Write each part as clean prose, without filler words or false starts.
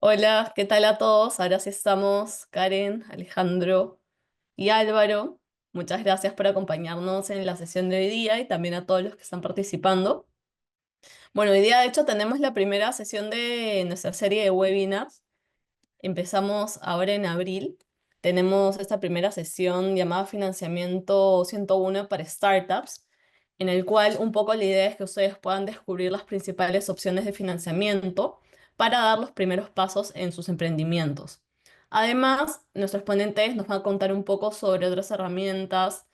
Hola, ¿qué tal a todos? Ahora sí estamos, Karen, Alejandro y Álvaro. Muchas gracias por acompañarnos en la sesión de hoy día y también a todos los que están participando. Bueno, hoy día de hecho tenemos la primera sesión de nuestra serie de webinars. Empezamos ahora en abril. Tenemos esta primera sesión llamada Financiamiento 101 para Startups, en el cual un poco la idea es que ustedes puedan descubrir las principales opciones de financiamiento para dar los primeros pasos en sus emprendimientos. Además, nuestros ponentes nos van a contar un poco sobre otras herramientas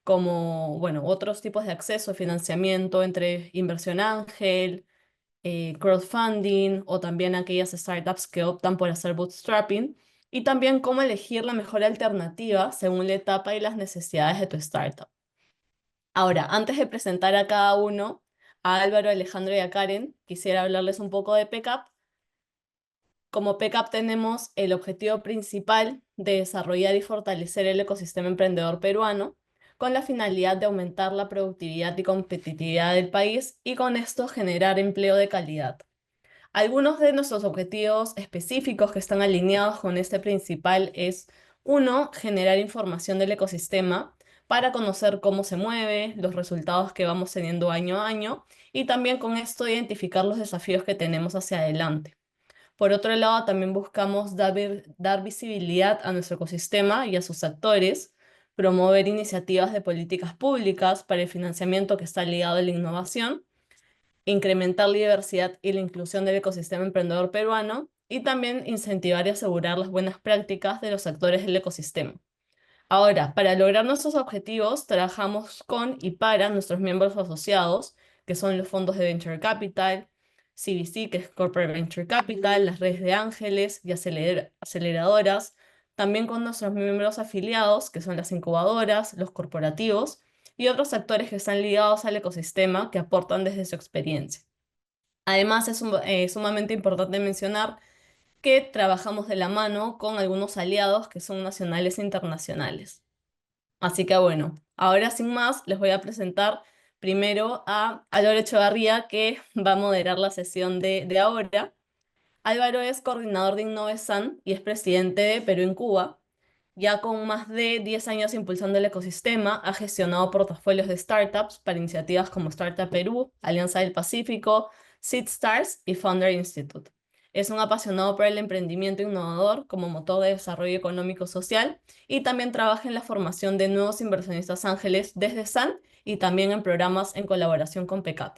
como, bueno, otros tipos de acceso a financiamiento entre inversión ángel, crowdfunding o también aquellas startups que optan por hacer bootstrapping y también cómo elegir la mejor alternativa según la etapa y las necesidades de tu startup. Ahora, antes de presentar a cada uno, a Álvaro, Alejandro y a Karen, quisiera hablarles un poco de PECAP. Como PECAP tenemos el objetivo principal de desarrollar y fortalecer el ecosistema emprendedor peruano con la finalidad de aumentar la productividad y competitividad del país y con esto generar empleo de calidad. Algunos de nuestros objetivos específicos que están alineados con este principal es, uno, generar información del ecosistema para conocer cómo se mueve, los resultados que vamos teniendo año a año y también con esto identificar los desafíos que tenemos hacia adelante. Por otro lado, también buscamos dar visibilidad a nuestro ecosistema y a sus actores, promover iniciativas de políticas públicas para el financiamiento que está ligado a la innovación, incrementar la diversidad y la inclusión del ecosistema emprendedor peruano y también incentivar y asegurar las buenas prácticas de los actores del ecosistema. Ahora, para lograr nuestros objetivos, trabajamos con y para nuestros miembros asociados, que son los fondos de Venture Capital, CVC, que es Corporate Venture Capital, las redes de ángeles y aceleradoras, también con nuestros miembros afiliados, que son las incubadoras, los corporativos y otros actores que están ligados al ecosistema que aportan desde su experiencia. Además, es sumamente importante mencionar que trabajamos de la mano con algunos aliados que son nacionales e internacionales. Así que bueno, ahora sin más, les voy a presentar primero a Álvaro Echevarría, que va a moderar la sesión de ahora. Álvaro es coordinador de Innovesan y es presidente de Perú en Cuba. Ya con más de 10 años impulsando el ecosistema, ha gestionado portafolios de startups para iniciativas como Startup Perú, Alianza del Pacífico, SeedStars y Founder Institute. Es un apasionado por el emprendimiento innovador como motor de desarrollo económico social y también trabaja en la formación de nuevos inversionistas ángeles desde SAN y también en programas en colaboración con PECAP.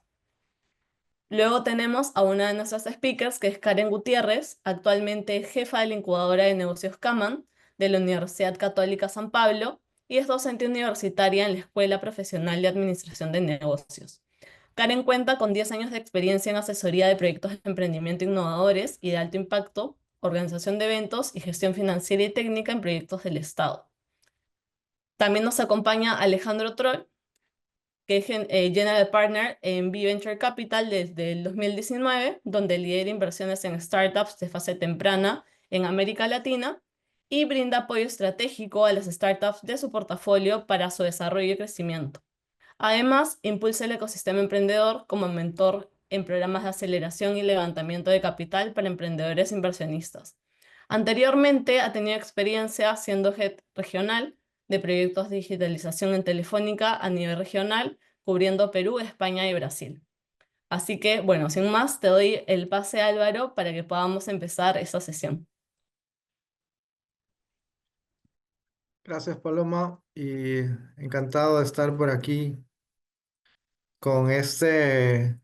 Luego tenemos a una de nuestras speakers, que es Karen Gutiérrez, actualmente jefa de la incubadora de negocios Kaman de la Universidad Católica San Pablo y es docente universitaria en la Escuela Profesional de Administración de Negocios. Karen cuenta con 10 años de experiencia en asesoría de proyectos de emprendimiento innovadores y de alto impacto, organización de eventos y gestión financiera y técnica en proyectos del Estado. También nos acompaña Alejandro Troll, que es General Partner en V-Venture Capital desde el 2019, donde lidera inversiones en startups de fase temprana en América Latina y brinda apoyo estratégico a las startups de su portafolio para su desarrollo y crecimiento. Además, impulsa el ecosistema emprendedor como mentor en programas de aceleración y levantamiento de capital para emprendedores e inversionistas. Anteriormente ha tenido experiencia siendo head regional de proyectos de digitalización en Telefónica a nivel regional, cubriendo Perú, España y Brasil. Así que, bueno, sin más, te doy el pase, Álvaro, para que podamos empezar esta sesión. Gracias, Paloma, y encantado de estar por aquí con este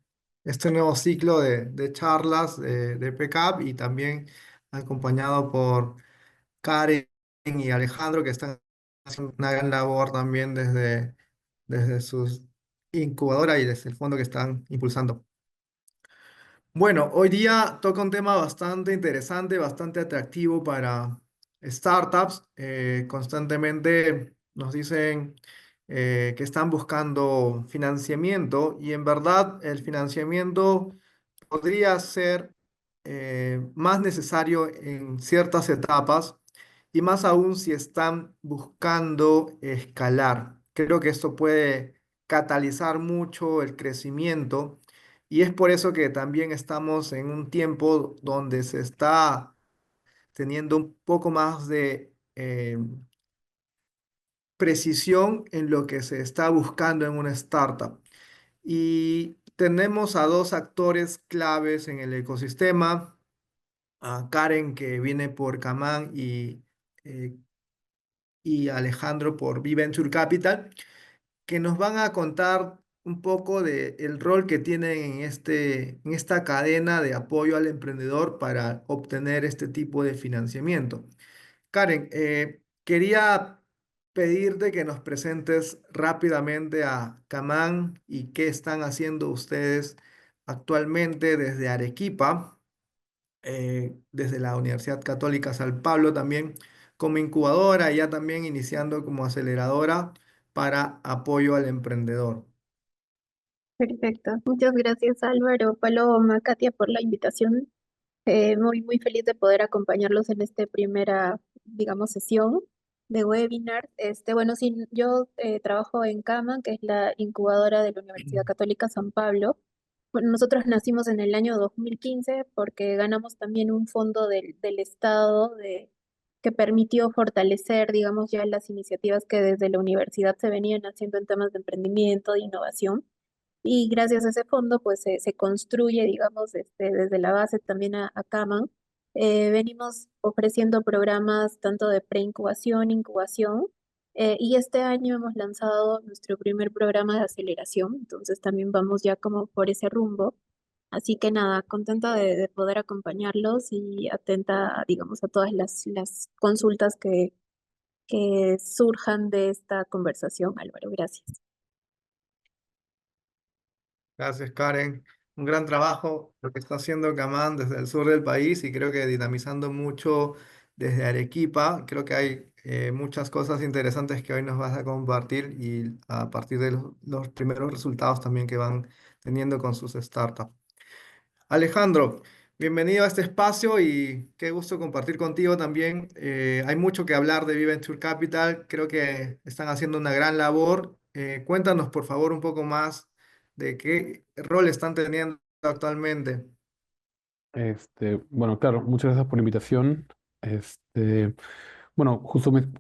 nuevo ciclo de charlas de PCAP y también acompañado por Karen y Alejandro, que están haciendo una gran labor también desde sus incubadoras y desde el fondo que están impulsando. Bueno, hoy día toca un tema bastante interesante, bastante atractivo para startups. Constantemente nos dicen que están buscando financiamiento y en verdad el financiamiento podría ser más necesario en ciertas etapas y más aún si están buscando escalar. Creo que esto puede catalizar mucho el crecimiento y es por eso que también estamos en un tiempo donde se está teniendo un poco más de precisión en lo que se está buscando en una startup. Y tenemos a dos actores claves en el ecosistema, a Karen que viene por Camán eh, y Alejandro por V-Venture Capital, que nos van a contar un poco del rol que tienen en esta cadena de apoyo al emprendedor para obtener este tipo de financiamiento. Karen, quería pedirte que nos presentes rápidamente a Camán y qué están haciendo ustedes actualmente desde Arequipa, desde la Universidad Católica San Pablo también como incubadora y ya también iniciando como aceleradora para apoyo al emprendedor. Perfecto. Muchas gracias Álvaro, Paloma, Katia por la invitación. Muy feliz de poder acompañarlos en esta primera, digamos, sesión de webinar. Bueno, sí, yo trabajo en CAMA, que es la incubadora de la Universidad Católica San Pablo. Bueno, nosotros nacimos en el año 2015 porque ganamos también un fondo del Estado que permitió fortalecer, digamos, ya las iniciativas que desde la universidad se venían haciendo en temas de emprendimiento, de innovación. Y gracias a ese fondo, pues se construye, digamos, desde la base también a Kaman. Venimos ofreciendo programas tanto de preincubación, incubación, y este año hemos lanzado nuestro primer programa de aceleración, entonces también vamos ya como por ese rumbo. Así que nada, contenta de poder acompañarlos y atenta, digamos, a todas las consultas que surjan de esta conversación, Álvaro. Gracias. Gracias, Karen. Un gran trabajo lo que está haciendo Camán desde el sur del país y creo que dinamizando mucho desde Arequipa. Creo que hay muchas cosas interesantes que hoy nos vas a compartir y a partir de los primeros resultados también que van teniendo con sus startups. Alejandro, bienvenido a este espacio y qué gusto compartir contigo también. Hay mucho que hablar de Venture Capital, creo que están haciendo una gran labor. Cuéntanos, por favor, un poco más de qué rol están teniendo actualmente. Bueno, claro, muchas gracias por la invitación. Este, bueno,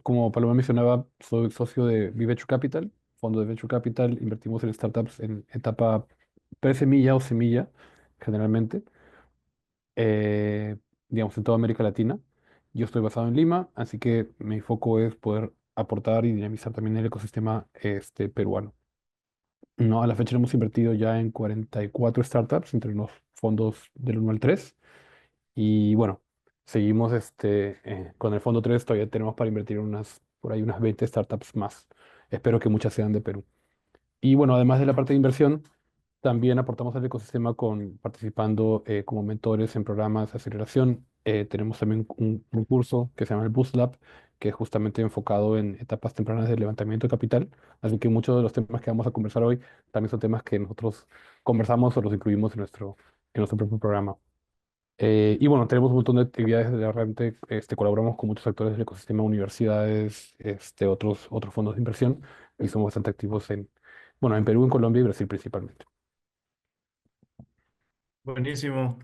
como Paloma mencionaba, soy socio de V-Venture Capital, fondo de Venture Capital. Invertimos en startups en etapa pre-semilla o semilla, generalmente, eh, digamos, en toda América Latina. Yo estoy basado en Lima, así que mi foco es poder aportar y dinamizar también el ecosistema peruano. No, a la fecha hemos invertido ya en 44 startups entre los fondos del 1 al 3. Y bueno, seguimos con el fondo 3 todavía tenemos para invertir por ahí unas 20 startups más. Espero que muchas sean de Perú. Y bueno, además de la parte de inversión, también aportamos al ecosistema participando como mentores en programas de aceleración. Tenemos también un curso que se llama el Boost Lab, que es justamente enfocado en etapas tempranas de levantamiento de capital. Así que muchos de los temas que vamos a conversar hoy también son temas que nosotros conversamos o los incluimos en nuestro propio programa. Y bueno, tenemos un montón de actividades, realmente colaboramos con muchos actores del ecosistema, universidades, otros fondos de inversión y somos bastante activos bueno, en Perú, en Colombia y Brasil principalmente. Buenísimo.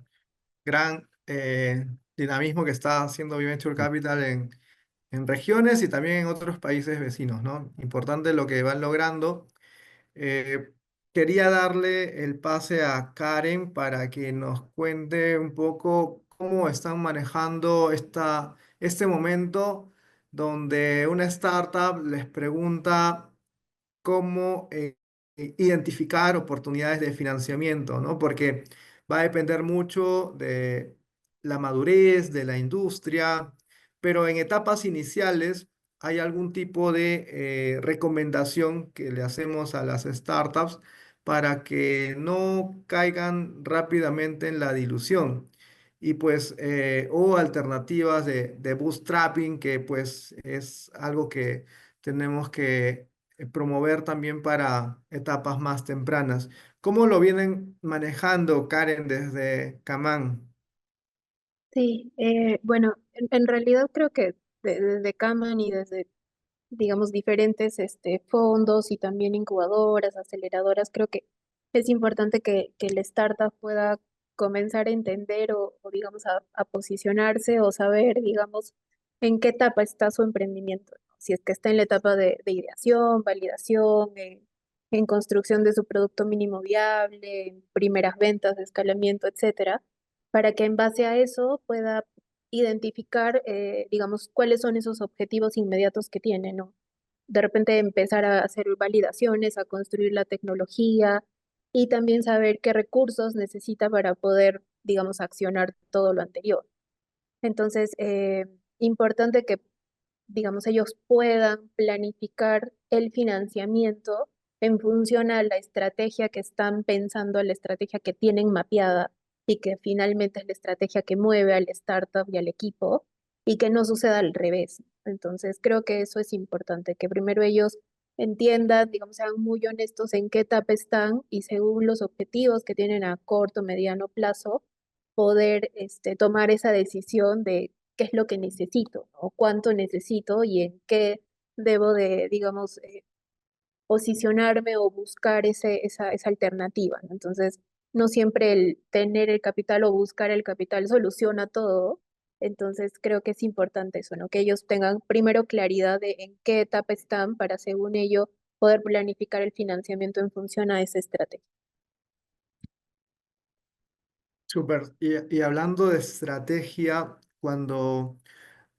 Gran dinamismo que está haciendo Venture Capital en regiones y también en otros países vecinos, ¿no? Importante lo que van logrando. Eh, Quería darle el pase a Karen para que nos cuente un poco cómo están manejando este momento donde una startup les pregunta cómo identificar oportunidades de financiamiento, ¿no? Porque va a depender mucho de la madurez de la industria, pero en etapas iniciales hay algún tipo de recomendación que le hacemos a las startups para que no caigan rápidamente en la dilución. Y pues, o alternativas de bootstrapping, que pues es algo que tenemos que promover también para etapas más tempranas. ¿Cómo lo vienen manejando, Karen, desde Camán? Sí, bueno, en realidad creo que desde Kaman y desde, digamos, diferentes fondos y también incubadoras, aceleradoras, creo que es importante que el startup pueda comenzar a entender o, digamos, a posicionarse o saber, digamos, en qué etapa está su emprendimiento, ¿no? Si es que está en la etapa de ideación, validación, en construcción de su producto mínimo viable, en primeras ventas, escalamiento, etcétera, para que en base a eso pueda identificar, digamos, cuáles son esos objetivos inmediatos que tiene, ¿no? De repente empezar a hacer validaciones, a construir la tecnología y también saber qué recursos necesita para poder, digamos, accionar todo lo anterior. Entonces, importante que, digamos, ellos puedan planificar el financiamiento en función a la estrategia que están pensando, a la estrategia que tienen mapeada y que finalmente es la estrategia que mueve al startup y al equipo y que no suceda al revés. Entonces, creo que eso es importante, que primero ellos entiendan, digamos, sean muy honestos en qué etapa están y según los objetivos que tienen a corto, mediano plazo, poder tomar esa decisión de qué es lo que necesito, o cuánto necesito y en qué debo de, digamos, posicionarme o buscar esa alternativa, ¿no? Entonces, no siempre el tener el capital o buscar el capital soluciona todo. Entonces, creo que es importante eso, ¿no? Que ellos tengan primero claridad de en qué etapa están para, según ello, poder planificar el financiamiento en función a esa estrategia. Súper. Y hablando de estrategia, cuando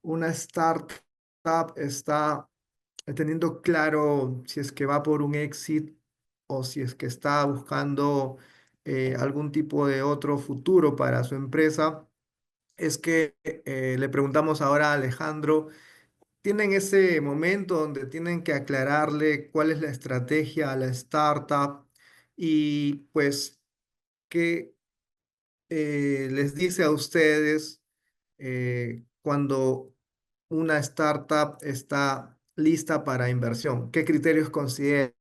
una startup está teniendo claro si es que va por un exit o si es que está buscando algún tipo de otro futuro para su empresa, es que le preguntamos ahora a Alejandro, ¿tienen ese momento donde tienen que aclararle cuál es la estrategia a la startup y pues qué les dice a ustedes cuando una startup está lista para inversión? ¿Qué criterios consideran?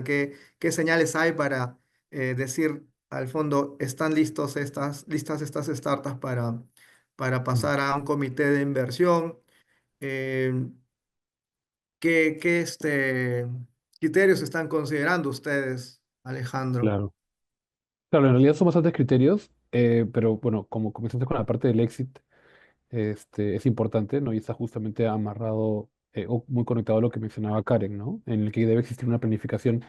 ¿Qué señales hay para decir al fondo, están listas estas startups para Mm. pasar a un comité de inversión? Eh, ¿qué criterios están considerando ustedes, Alejandro? Claro. Claro, en realidad son bastantes criterios, pero bueno, como comenzaste con la parte del exit, es importante, ¿no? Y está justamente amarrado o muy conectado a lo que mencionaba Karen, ¿no? En el que debe existir una planificación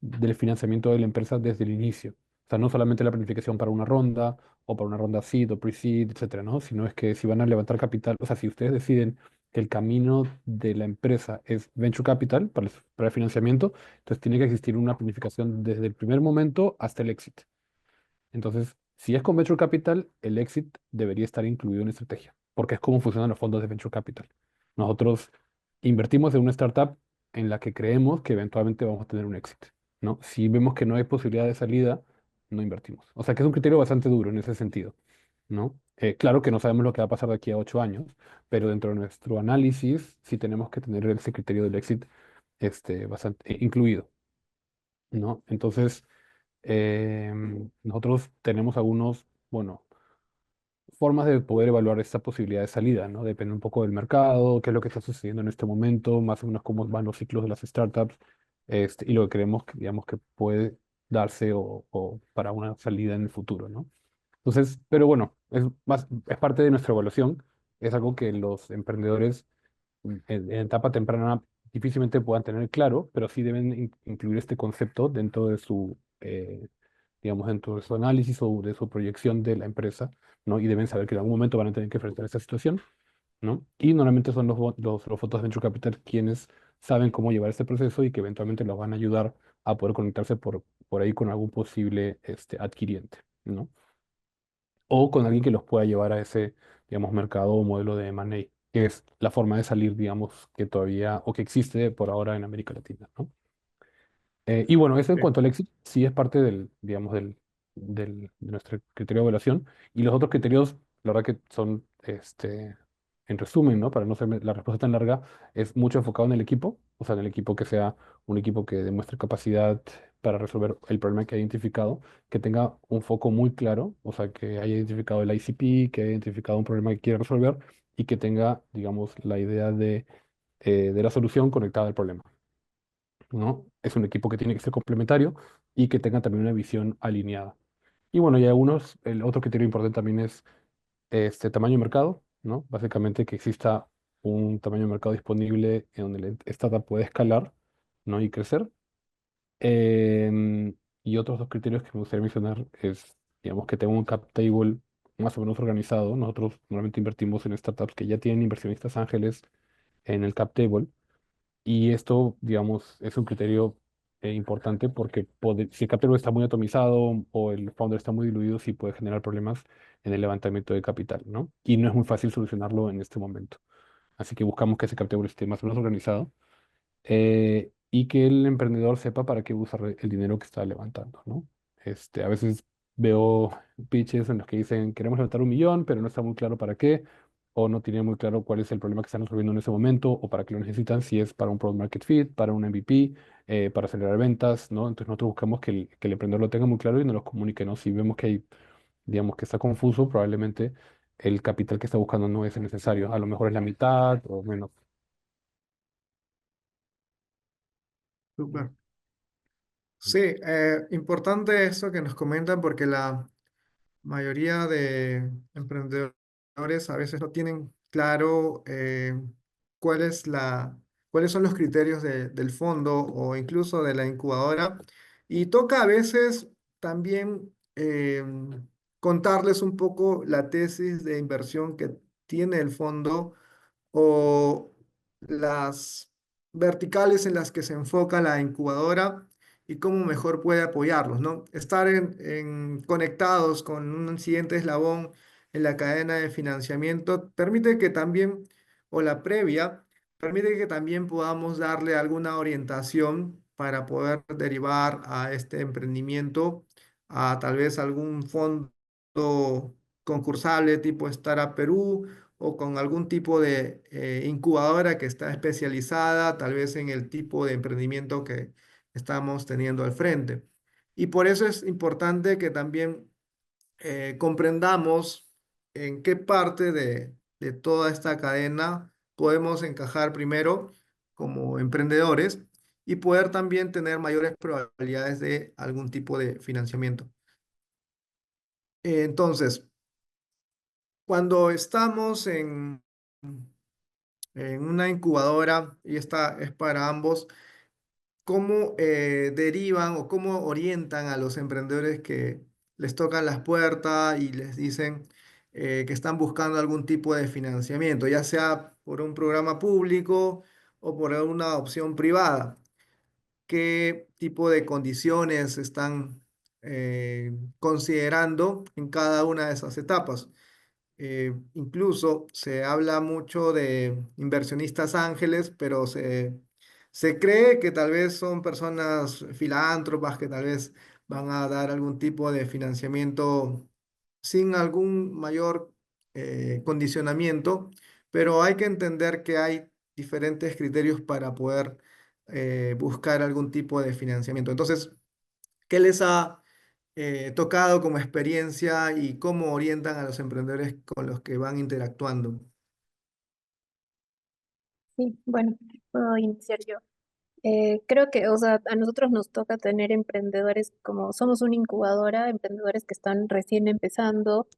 del financiamiento de la empresa desde el inicio. O sea, no solamente la planificación para una ronda o para una ronda seed o pre-seed, etcétera, ¿no? Sino es que si van a levantar capital, o sea, si ustedes deciden que el camino de la empresa es venture capital para el financiamiento, entonces tiene que existir una planificación desde el primer momento hasta el éxito. Entonces, si es con Venture Capital, el exit debería estar incluido en la estrategia, porque es como funcionan los fondos de Venture Capital. Nosotros invertimos en una startup en la que creemos que eventualmente vamos a tener un éxito, ¿no? Si vemos que no hay posibilidad de salida, no invertimos. O sea que es un criterio bastante duro en ese sentido, ¿no? Claro que no sabemos lo que va a pasar de aquí a 8 años, pero dentro de nuestro análisis sí tenemos que tener ese criterio del exit bastante incluido, ¿no? Entonces, nosotros tenemos algunos, bueno, formas de poder evaluar esta posibilidad de salida, ¿no? Depende un poco del mercado, qué es lo que está sucediendo en este momento, más o menos cómo van los ciclos de las startups, y lo que creemos, digamos, que puede darse o para una salida en el futuro, ¿no? Entonces, pero bueno, es parte de nuestra evaluación, es algo que los emprendedores en etapa temprana difícilmente puedan tener claro, pero sí deben incluir este concepto dentro de su, digamos, dentro de su análisis o de su proyección de la empresa, ¿no? Y deben saber que en algún momento van a tener que enfrentar esa situación, ¿no? Y normalmente son los fondos de Venture Capital quienes saben cómo llevar este proceso y que eventualmente los van a ayudar a poder conectarse por ahí con algún posible adquiriente, ¿no? O con alguien que los pueda llevar a ese, digamos, mercado o modelo de M&A, que es la forma de salir, digamos, que todavía o que existe por ahora en América Latina, ¿no? Y bueno, eso en Sí. cuanto al éxito, sí es parte del, digamos, de nuestro criterio de evaluación. Y los otros criterios, la verdad que son, en resumen, ¿no? Para no ser la respuesta tan larga, es mucho enfocado en el equipo, o sea, en el equipo que sea un equipo que demuestre capacidad para resolver el problema que ha identificado, que tenga un foco muy claro, o sea, que haya identificado el ICP, que haya identificado un problema que quiere resolver y que tenga, digamos, la idea de la solución conectada al problema. ¿No? Es un equipo que tiene que ser complementario y que tenga también una visión alineada. Y bueno, y algunos, el otro criterio importante también es tamaño de mercado, ¿no? Básicamente que exista un tamaño de mercado disponible en donde la startup puede escalar, ¿no? Y crecer. Y otros dos criterios que me gustaría mencionar es, digamos, que tenga un cap table más o menos organizado. Nosotros normalmente invertimos en startups que ya tienen inversionistas ángeles en el cap table. Y esto, digamos, es un criterio importante porque si el cap table está muy atomizado o el founder está muy diluido, sí puede generar problemas en el levantamiento de capital, ¿no? Y no es muy fácil solucionarlo en este momento. Así que buscamos que ese cap table esté más o menos organizado y que el emprendedor sepa para qué usar el dinero que está levantando, ¿no? A veces veo pitches en los que dicen, queremos levantar 1 millón, pero no está muy claro para qué, o no tiene muy claro cuál es el problema que están resolviendo en ese momento, o para qué lo necesitan, si es para un product market fit, para un MVP, para acelerar ventas, ¿no? Entonces nosotros buscamos que el emprendedor lo tenga muy claro y nos lo comunique, ¿no? Si vemos que hay, digamos, que está confuso, probablemente el capital que está buscando no es el necesario, a lo mejor es la mitad o menos. Súper. Sí, importante eso que nos comentan porque la mayoría de emprendedores a veces no tienen claro cuál es cuáles son los criterios del fondo o incluso de la incubadora. Y toca a veces también contarles un poco la tesis de inversión que tiene el fondo o las verticales en las que se enfoca la incubadora y cómo mejor puede apoyarlos, ¿no? Estar conectados con un siguiente eslabón en la cadena de financiamiento permite que también, o la previa, permite que también podamos darle alguna orientación para poder derivar a este emprendimiento a tal vez algún fondo concursable tipo Startup Perú o con algún tipo de incubadora que está especializada tal vez en el tipo de emprendimiento que estamos teniendo al frente. Y por eso es importante que también comprendamos en qué parte de toda esta cadena podemos encajar primero como emprendedores y poder también tener mayores probabilidades de algún tipo de financiamiento. Entonces, cuando estamos en una incubadora, y esta es para ambos, ¿cómo derivan o cómo orientan a los emprendedores que les tocan las puertas y les dicen que están buscando algún tipo de financiamiento, ya sea por un programa público o por una opción privada? ¿Qué tipo de condiciones están considerando en cada una de esas etapas? Incluso se habla mucho de inversionistas ángeles, pero se cree que tal vez son personas filántropas que tal vez van a dar algún tipo de financiamiento sin algún mayor condicionamiento, pero hay que entender que hay diferentes criterios para poder buscar algún tipo de financiamiento. Entonces, ¿qué les ha tocado como experiencia y cómo orientan a los emprendedores con los que van interactuando? Sí, bueno, puedo iniciar yo. Creo que, o sea, a nosotros nos toca tener emprendedores como somos una incubadora, emprendedores que están recién empezando,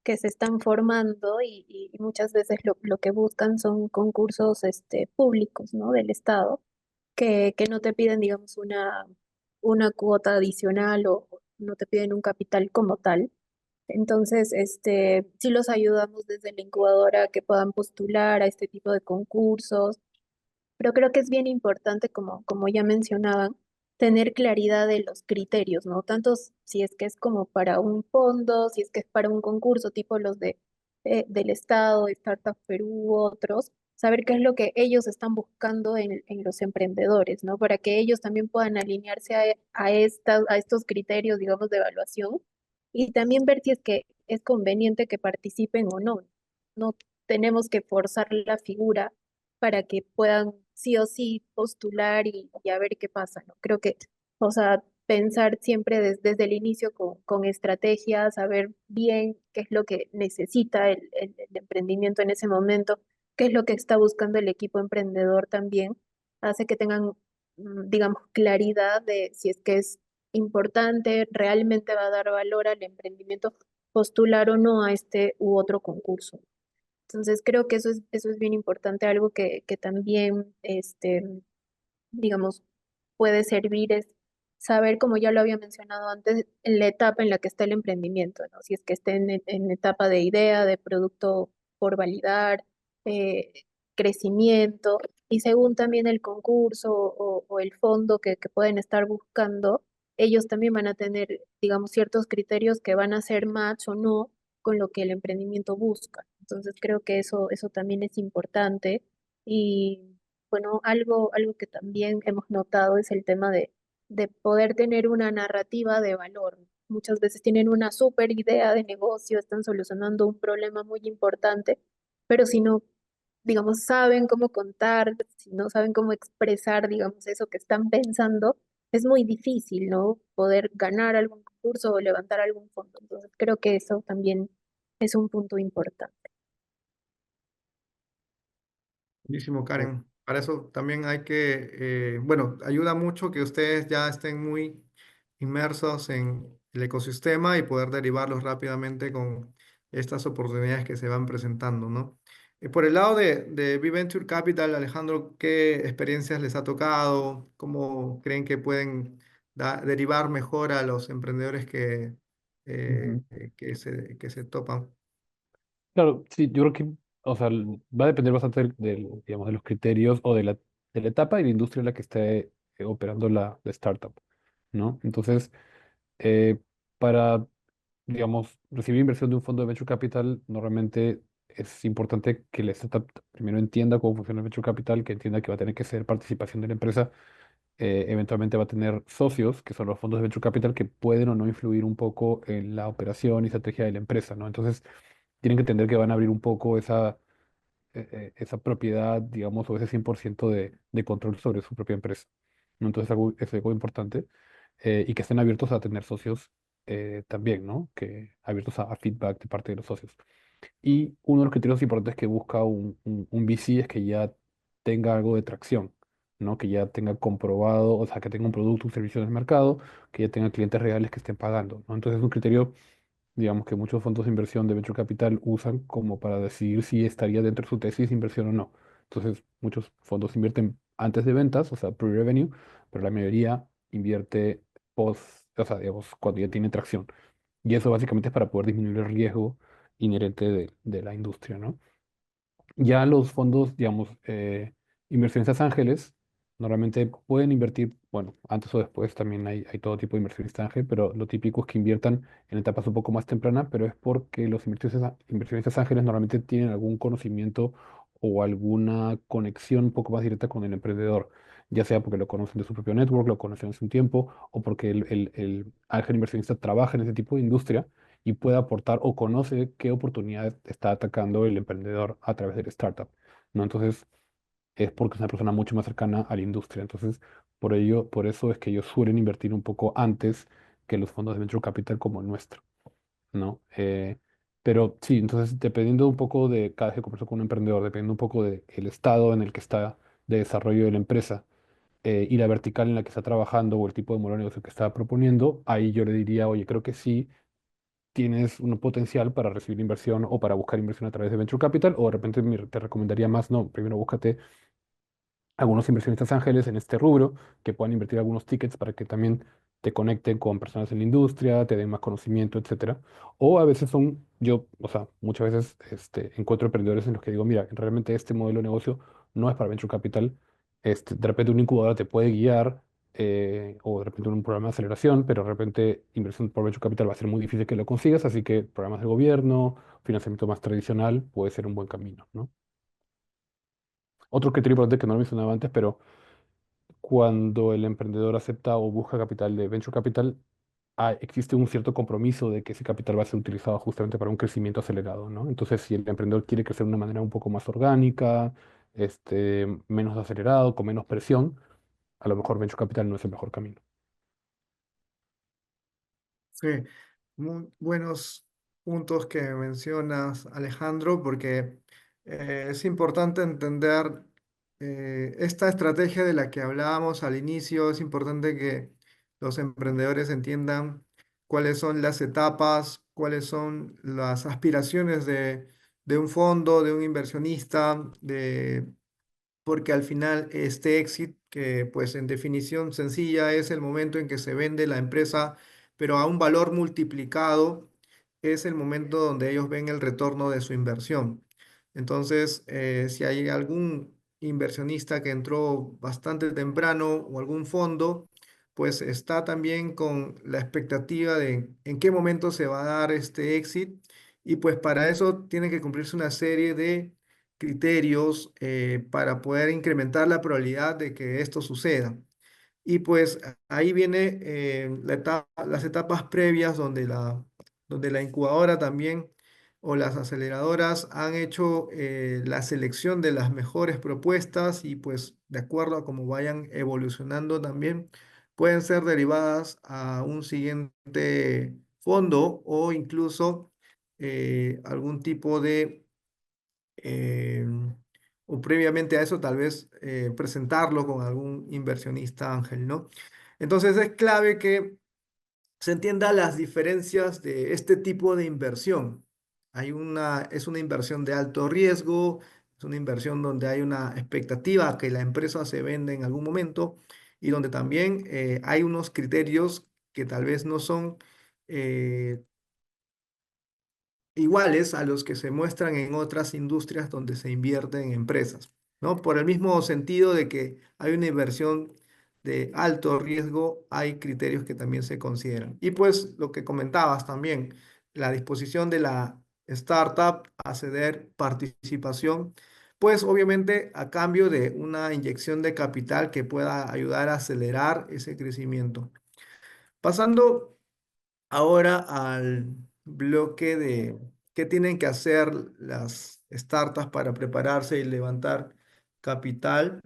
que se están formando y muchas veces lo que buscan son concursos públicos, ¿no? Del Estado, que no te piden, digamos, una cuota adicional o no te piden un capital como tal. Entonces, sí los ayudamos desde la incubadora a que puedan postular a este tipo de concursos, pero creo que es bien importante, como ya mencionaban, tener claridad de los criterios, ¿no? Tanto si es que es como para un fondo, si es que es para un concurso tipo los del Estado, Startup Perú u otros, saber qué es lo que ellos están buscando en los emprendedores, ¿no? Para que ellos también puedan alinearse a estos criterios, digamos, de evaluación y también ver si es que es conveniente que participen o no. No tenemos que forzar la figura para que puedan sí o sí postular y a ver qué pasa, ¿no? Creo que, o sea, pensar siempre desde el inicio con estrategias, saber bien qué es lo que necesita el emprendimiento en ese momento, qué es lo que está buscando el equipo emprendedor también, hace que tengan, digamos, claridad de si es que es importante, realmente va a dar valor al emprendimiento, postular o no a este u otro concurso. Entonces creo que eso es bien importante, algo que también, digamos, puede servir es saber, como ya lo había mencionado antes, en la etapa en la que está el emprendimiento, ¿no? Si es que esté en etapa de idea, de producto por validar, eh, crecimiento, y según también el concurso o el fondo que pueden estar buscando, ellos también van a tener, digamos, ciertos criterios que van a ser match o no con lo que el emprendimiento busca. Entonces creo que eso también es importante. Y bueno, algo que también hemos notado es el tema de poder tener una narrativa de valor. Muchas veces tienen una súper idea de negocio, están solucionando un problema muy importante, pero si no, digamos, saben cómo contar, si no saben cómo expresar, digamos, eso que están pensando, es muy difícil, ¿no? Poder ganar algún concurso o levantar algún fondo. Entonces, creo que eso también es un punto importante. Buenísimo, Karen. Para eso también hay que, bueno, ayuda mucho que ustedes ya estén muy inmersos en el ecosistema y poder derivarlos rápidamente con estas oportunidades que se van presentando, ¿no? Por el lado de V-Venture Capital, Alejandro, ¿qué experiencias les ha tocado? ¿Cómo creen que pueden derivar mejor a los emprendedores Ujú. que se topan? Claro, sí, yo creo que, o sea, va a depender bastante digamos, de los criterios o de la etapa y la industria en la que esté operando la startup, ¿no? Entonces, eh, para, digamos, recibir inversión de un fondo de venture capital, normalmente es importante que la startup primero entienda cómo funciona el venture capital, que entienda que va a tener que ser participación de la empresa, eventualmente va a tener socios, que son los fondos de venture capital, que pueden o no influir un poco en la operación y estrategia de la empresa, ¿no? Entonces, tienen que entender que van a abrir un poco esa propiedad, digamos, o ese 100% de control sobre su propia empresa, ¿no? Entonces, es algo importante, y que estén abiertos a tener socios también, ¿no? Que abiertos a feedback de parte de los socios. Y uno de los criterios importantes que busca un VC es que ya tenga algo de tracción, ¿no? Que ya tenga comprobado, o sea, que tenga un producto, un servicio en el mercado, que ya tenga clientes reales que estén pagando, ¿no? Entonces, es un criterio, digamos, que muchos fondos de inversión de venture capital usan como para decidir si estaría dentro de su tesis de inversión o no. Entonces, muchos fondos invierten antes de ventas, o sea, pre-revenue, pero la mayoría invierte post, o sea, digamos, cuando ya tiene tracción. Y eso básicamente es para poder disminuir el riesgo inherente de la industria, ¿no? Ya los fondos, digamos, inversionistas ángeles, normalmente pueden invertir, bueno, antes o después también hay todo tipo de inversionistas ángel, pero lo típico es que inviertan en etapas un poco más tempranas, pero es porque los inversionistas ángeles normalmente tienen algún conocimiento o alguna conexión un poco más directa con el emprendedor, ya sea porque lo conocen de su propio network, lo conocen hace un tiempo, o porque el ángel inversionista trabaja en ese tipo de industria y puede aportar o conoce qué oportunidad está atacando el emprendedor a través del startup, ¿no? Entonces, es porque es una persona mucho más cercana a la industria. Entonces, por eso es que ellos suelen invertir un poco antes que los fondos de venture capital como el nuestro, ¿no? Pero sí, entonces, dependiendo un poco de cada vez que converso con un emprendedor, dependiendo un poco del estado en el que está de desarrollo de la empresa, y la vertical en la que está trabajando o el tipo de modelo de negocio que está proponiendo, ahí yo le diría, oye, creo que sí tienes un potencial para recibir inversión o para buscar inversión a través de Venture Capital, o de repente te recomendaría más, no, primero búscate algunos inversionistas ángeles en este rubro que puedan invertir algunos tickets para que también te conecten con personas en la industria, te den más conocimiento, etcétera. O a veces yo, o sea, muchas veces encuentro emprendedores en los que digo, mira, realmente este modelo de negocio no es para Venture Capital. De repente una incubadora te puede guiar, o de repente un programa de aceleración, pero de repente inversión por Venture Capital va a ser muy difícil que lo consigas, así que programas de gobierno, financiamiento más tradicional puede ser un buen camino, ¿no? Otro criterio importante que no lo mencionaba antes, pero cuando el emprendedor acepta o busca capital de venture capital, existe un cierto compromiso de que ese capital va a ser utilizado justamente para un crecimiento acelerado, ¿no? Entonces, si el emprendedor quiere crecer de una manera un poco más orgánica, menos acelerado, con menos presión, a lo mejor venture capital no es el mejor camino. Sí, muy buenos puntos que mencionas, Alejandro, porque es importante entender esta estrategia de la que hablábamos al inicio. Es importante que los emprendedores entiendan cuáles son las etapas, cuáles son las aspiraciones de un fondo, de un inversionista, porque al final este exit, que pues en definición sencilla es el momento en que se vende la empresa, pero a un valor multiplicado, es el momento donde ellos ven el retorno de su inversión. Entonces, si hay algún inversionista que entró bastante temprano o algún fondo, pues está también con la expectativa de en qué momento se va a dar este exit, y pues para eso tiene que cumplirse una serie de criterios para poder incrementar la probabilidad de que esto suceda. Y pues ahí viene las etapas previas donde la incubadora también o las aceleradoras han hecho la selección de las mejores propuestas, y pues de acuerdo a cómo vayan evolucionando también pueden ser derivadas a un siguiente fondo o incluso algún tipo de eh, o previamente a eso tal vez presentarlo con algún inversionista ángel, ¿no? Entonces es clave que se entienda las diferencias de este tipo de inversión. Es una inversión de alto riesgo, es una inversión donde hay una expectativa que la empresa se vende en algún momento, y donde también hay unos criterios que tal vez no son eh, iguales a los que se muestran en otras industrias donde se invierte en empresas, ¿no? Por el mismo sentido de que hay una inversión de alto riesgo, hay criterios que también se consideran. Y pues lo que comentabas también, la disposición de la startup a ceder participación, pues obviamente a cambio de una inyección de capital que pueda ayudar a acelerar ese crecimiento. Pasando ahora al bloque de qué tienen que hacer las startups para prepararse y levantar capital,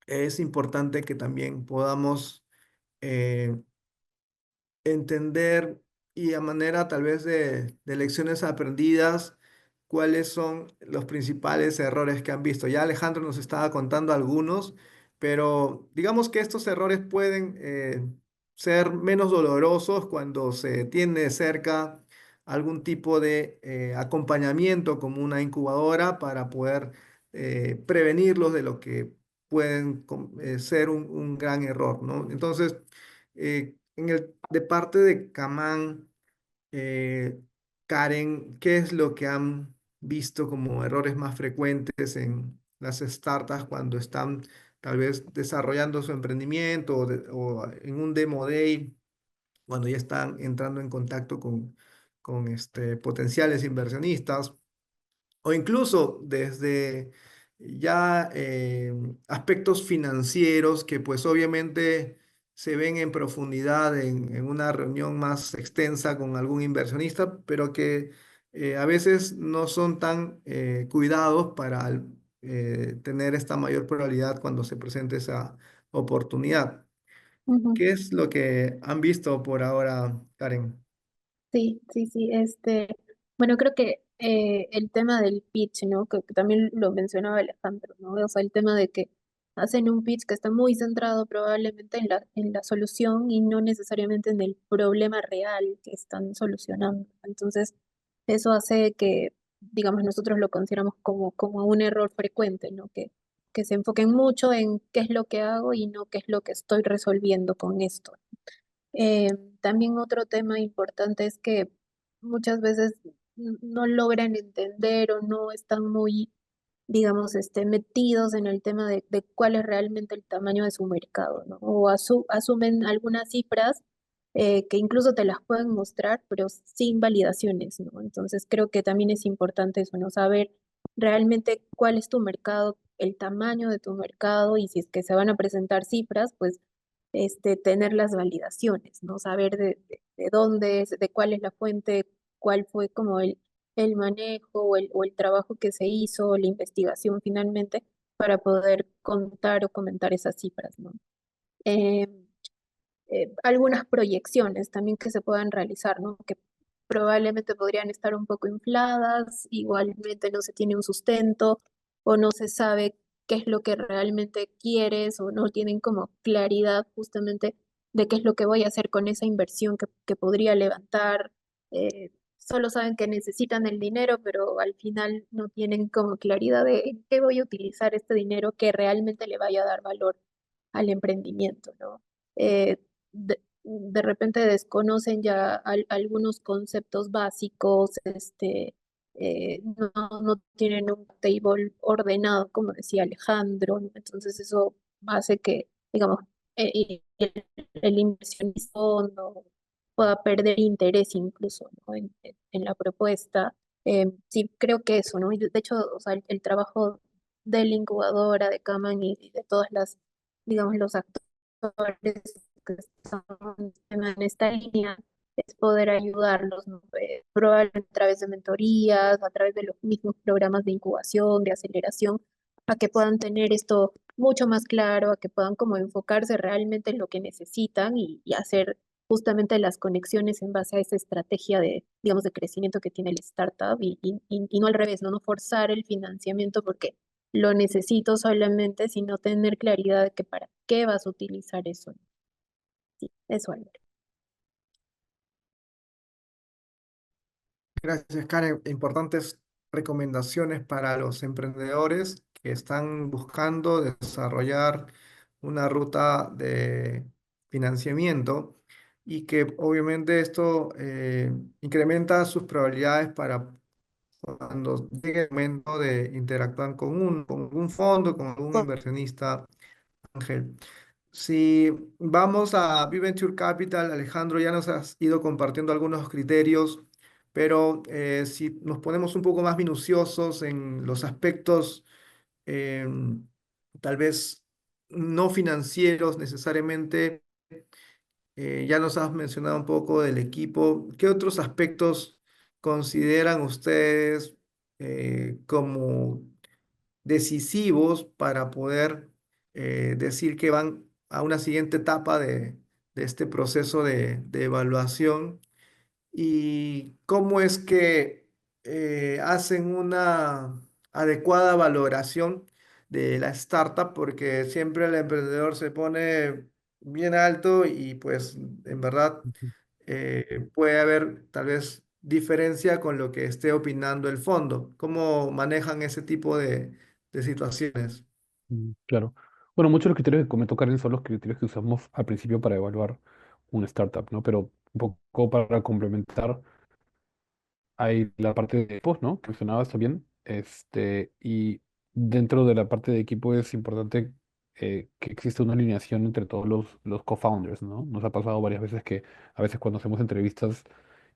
es importante que también podamos eh, entender, y a manera tal vez de lecciones aprendidas, cuáles son los principales errores que han visto. Ya Alejandro nos estaba contando algunos, pero digamos que estos errores pueden ser menos dolorosos cuando se tiene cerca algún tipo de acompañamiento como una incubadora para poder prevenirlos de lo que pueden ser un gran error, ¿no? Entonces, de parte de Camán, eh, Karen, ¿qué es lo que han visto como errores más frecuentes en las startups cuando están tal vez desarrollando su emprendimiento o en un demo day, cuando ya están entrando en contacto con potenciales inversionistas? O incluso desde ya aspectos financieros que pues obviamente se ven en profundidad en una reunión más extensa con algún inversionista, pero que a veces no son tan cuidados para tener esta mayor probabilidad cuando se presente esa oportunidad. Ujú. ¿Qué es lo que han visto por ahora, Karen? Sí, sí, sí. Bueno, creo que el tema del pitch, ¿no? Que también lo mencionaba Alejandro, ¿no? O sea, el tema de que hacen un pitch que está muy centrado probablemente en la solución y no necesariamente en el problema real que están solucionando. Entonces, eso hace que, digamos, nosotros lo consideramos como un error frecuente, ¿no? Que se enfoquen mucho en qué es lo que hago y no qué es lo que estoy resolviendo con esto. Eh, También otro tema importante es que muchas veces no logran entender o no están muy, digamos, metidos en el tema de cuál es realmente el tamaño de su mercado, ¿no? O asumen algunas cifras que incluso te las pueden mostrar, pero sin validaciones, ¿no? Entonces creo que también es importante eso, ¿no? Saber realmente cuál es tu mercado, el tamaño de tu mercado, y si es que se van a presentar cifras, pues tener las validaciones, ¿no? Saber de dónde es, de cuál es la fuente, cuál fue como el manejo o el trabajo que se hizo, la investigación finalmente, para poder contar o comentar esas cifras, ¿no? Eh, Algunas proyecciones también que se puedan realizar, ¿no? Que probablemente podrían estar un poco infladas, igualmente no se tiene un sustento o no se sabe qué es lo que realmente quieres o no tienen como claridad justamente de qué es lo que voy a hacer con esa inversión que podría levantar. Solo saben que necesitan el dinero, pero al final no tienen como claridad de en qué voy a utilizar este dinero que realmente le vaya a dar valor al emprendimiento, ¿no? De repente desconocen ya algunos conceptos básicos, no tienen un table ordenado, como decía Alejandro, ¿no? Entonces eso hace que, digamos, el inversionista no pueda perder interés incluso, ¿no? En la propuesta. Sí, creo que eso, ¿no? Y de hecho, o sea, el trabajo de la incubadora, de Kaman y de todas las, digamos, los actores que están en esta línea, es poder ayudarlos, ¿no? Probablemente a través de mentorías, a través de los mismos programas de incubación, de aceleración, a que puedan tener esto mucho más claro, a que puedan como enfocarse realmente en lo que necesitan y hacer justamente las conexiones en base a esa estrategia de, digamos, de crecimiento que tiene el startup y no al revés, ¿no? No forzar el financiamiento porque lo necesito solamente, sino tener claridad de que para qué vas a utilizar eso. Sí, eso, Álvaro. Gracias, Karen. Importantes recomendaciones para los emprendedores que están buscando desarrollar una ruta de financiamiento y que obviamente esto incrementa sus probabilidades para cuando llegue el momento de interactuar con un fondo, con un inversionista ángel. Si vamos a V-Venture Capital, Alejandro, ya nos has ido compartiendo algunos criterios, pero si nos ponemos un poco más minuciosos en los aspectos, em, tal vez no financieros necesariamente, ya nos has mencionado un poco del equipo. ¿Qué otros aspectos consideran ustedes como decisivos para poder decir que van a una siguiente etapa de este proceso de evaluación? ¿Y cómo es que hacen una adecuada valoración de la startup? Porque siempre el emprendedor se pone bien alto y pues en verdad Ujú. puede haber tal vez diferencia con lo que esté opinando el fondo. ¿Cómo manejan ese tipo de situaciones? Claro. Bueno, muchos de los criterios que comentó Karen son los criterios que usamos al principio para evaluar una startup, ¿no? Pero un poco para complementar, hay la parte de equipos, ¿no? Que mencionabas también. Y dentro de la parte de equipo es importante que exista una alineación entre todos los co-founders, ¿no? Nos ha pasado varias veces que a veces cuando hacemos entrevistas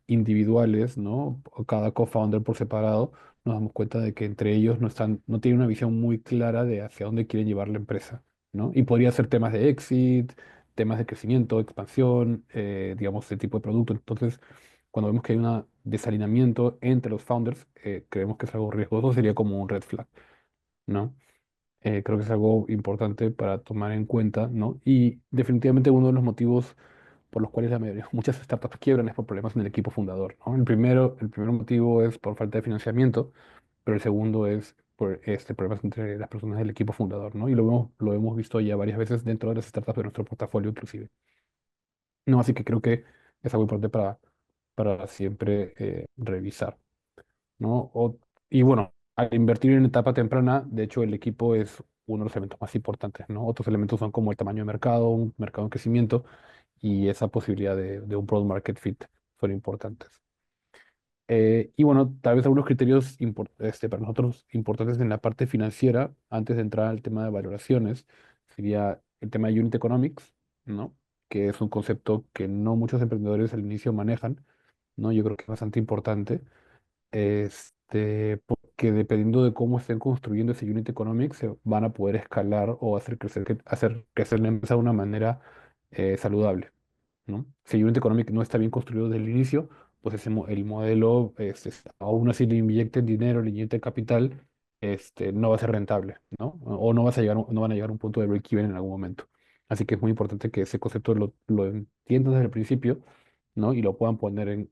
individuales, ¿no? O cada co-founder por separado, nos damos cuenta de que entre ellos no tienen una visión muy clara de hacia dónde quieren llevar la empresa, ¿no? Y podría ser temas de exit, temas de crecimiento, expansión, digamos, ese tipo de producto. Entonces, cuando vemos que hay un desalineamiento entre los founders, creemos que es algo riesgoso, sería como un red flag, ¿no? Creo que es algo importante para tomar en cuenta, ¿no? Y definitivamente uno de los motivos por los cuales la mayoría, muchas startups quiebran es por problemas en el equipo fundador, ¿no? El primer motivo es por falta de financiamiento, pero el segundo es por problemas entre las personas del equipo fundador, ¿no? Y lo hemos visto ya varias veces dentro de las startups de nuestro portafolio inclusive. No, así que creo que es algo importante para siempre revisar, ¿no? Y bueno, al invertir en etapa temprana, de hecho, el equipo es uno de los elementos más importantes, ¿no? Otros elementos son como el tamaño de mercado, un mercado en crecimiento y esa posibilidad de un product market fit son importantes. Y bueno, tal vez algunos criterios para nosotros importantes en la parte financiera, antes de entrar al tema de valoraciones, sería el tema de unit economics, ¿no? Que es un concepto que no muchos emprendedores al inicio manejan, ¿no? Yo creo que es bastante importante, porque dependiendo de cómo estén construyendo ese unit economics, se van a poder escalar o hacer crecer la empresa de una manera saludable, ¿no? Si el unit economic no está bien construido desde el inicio, pues el modelo, aún así le inyecten dinero, le inyecten capital, no va a ser rentable, ¿no? O no van a llegar a un punto de break-even en algún momento. Así que es muy importante que ese concepto lo entiendan desde el principio, ¿no? Y lo puedan poner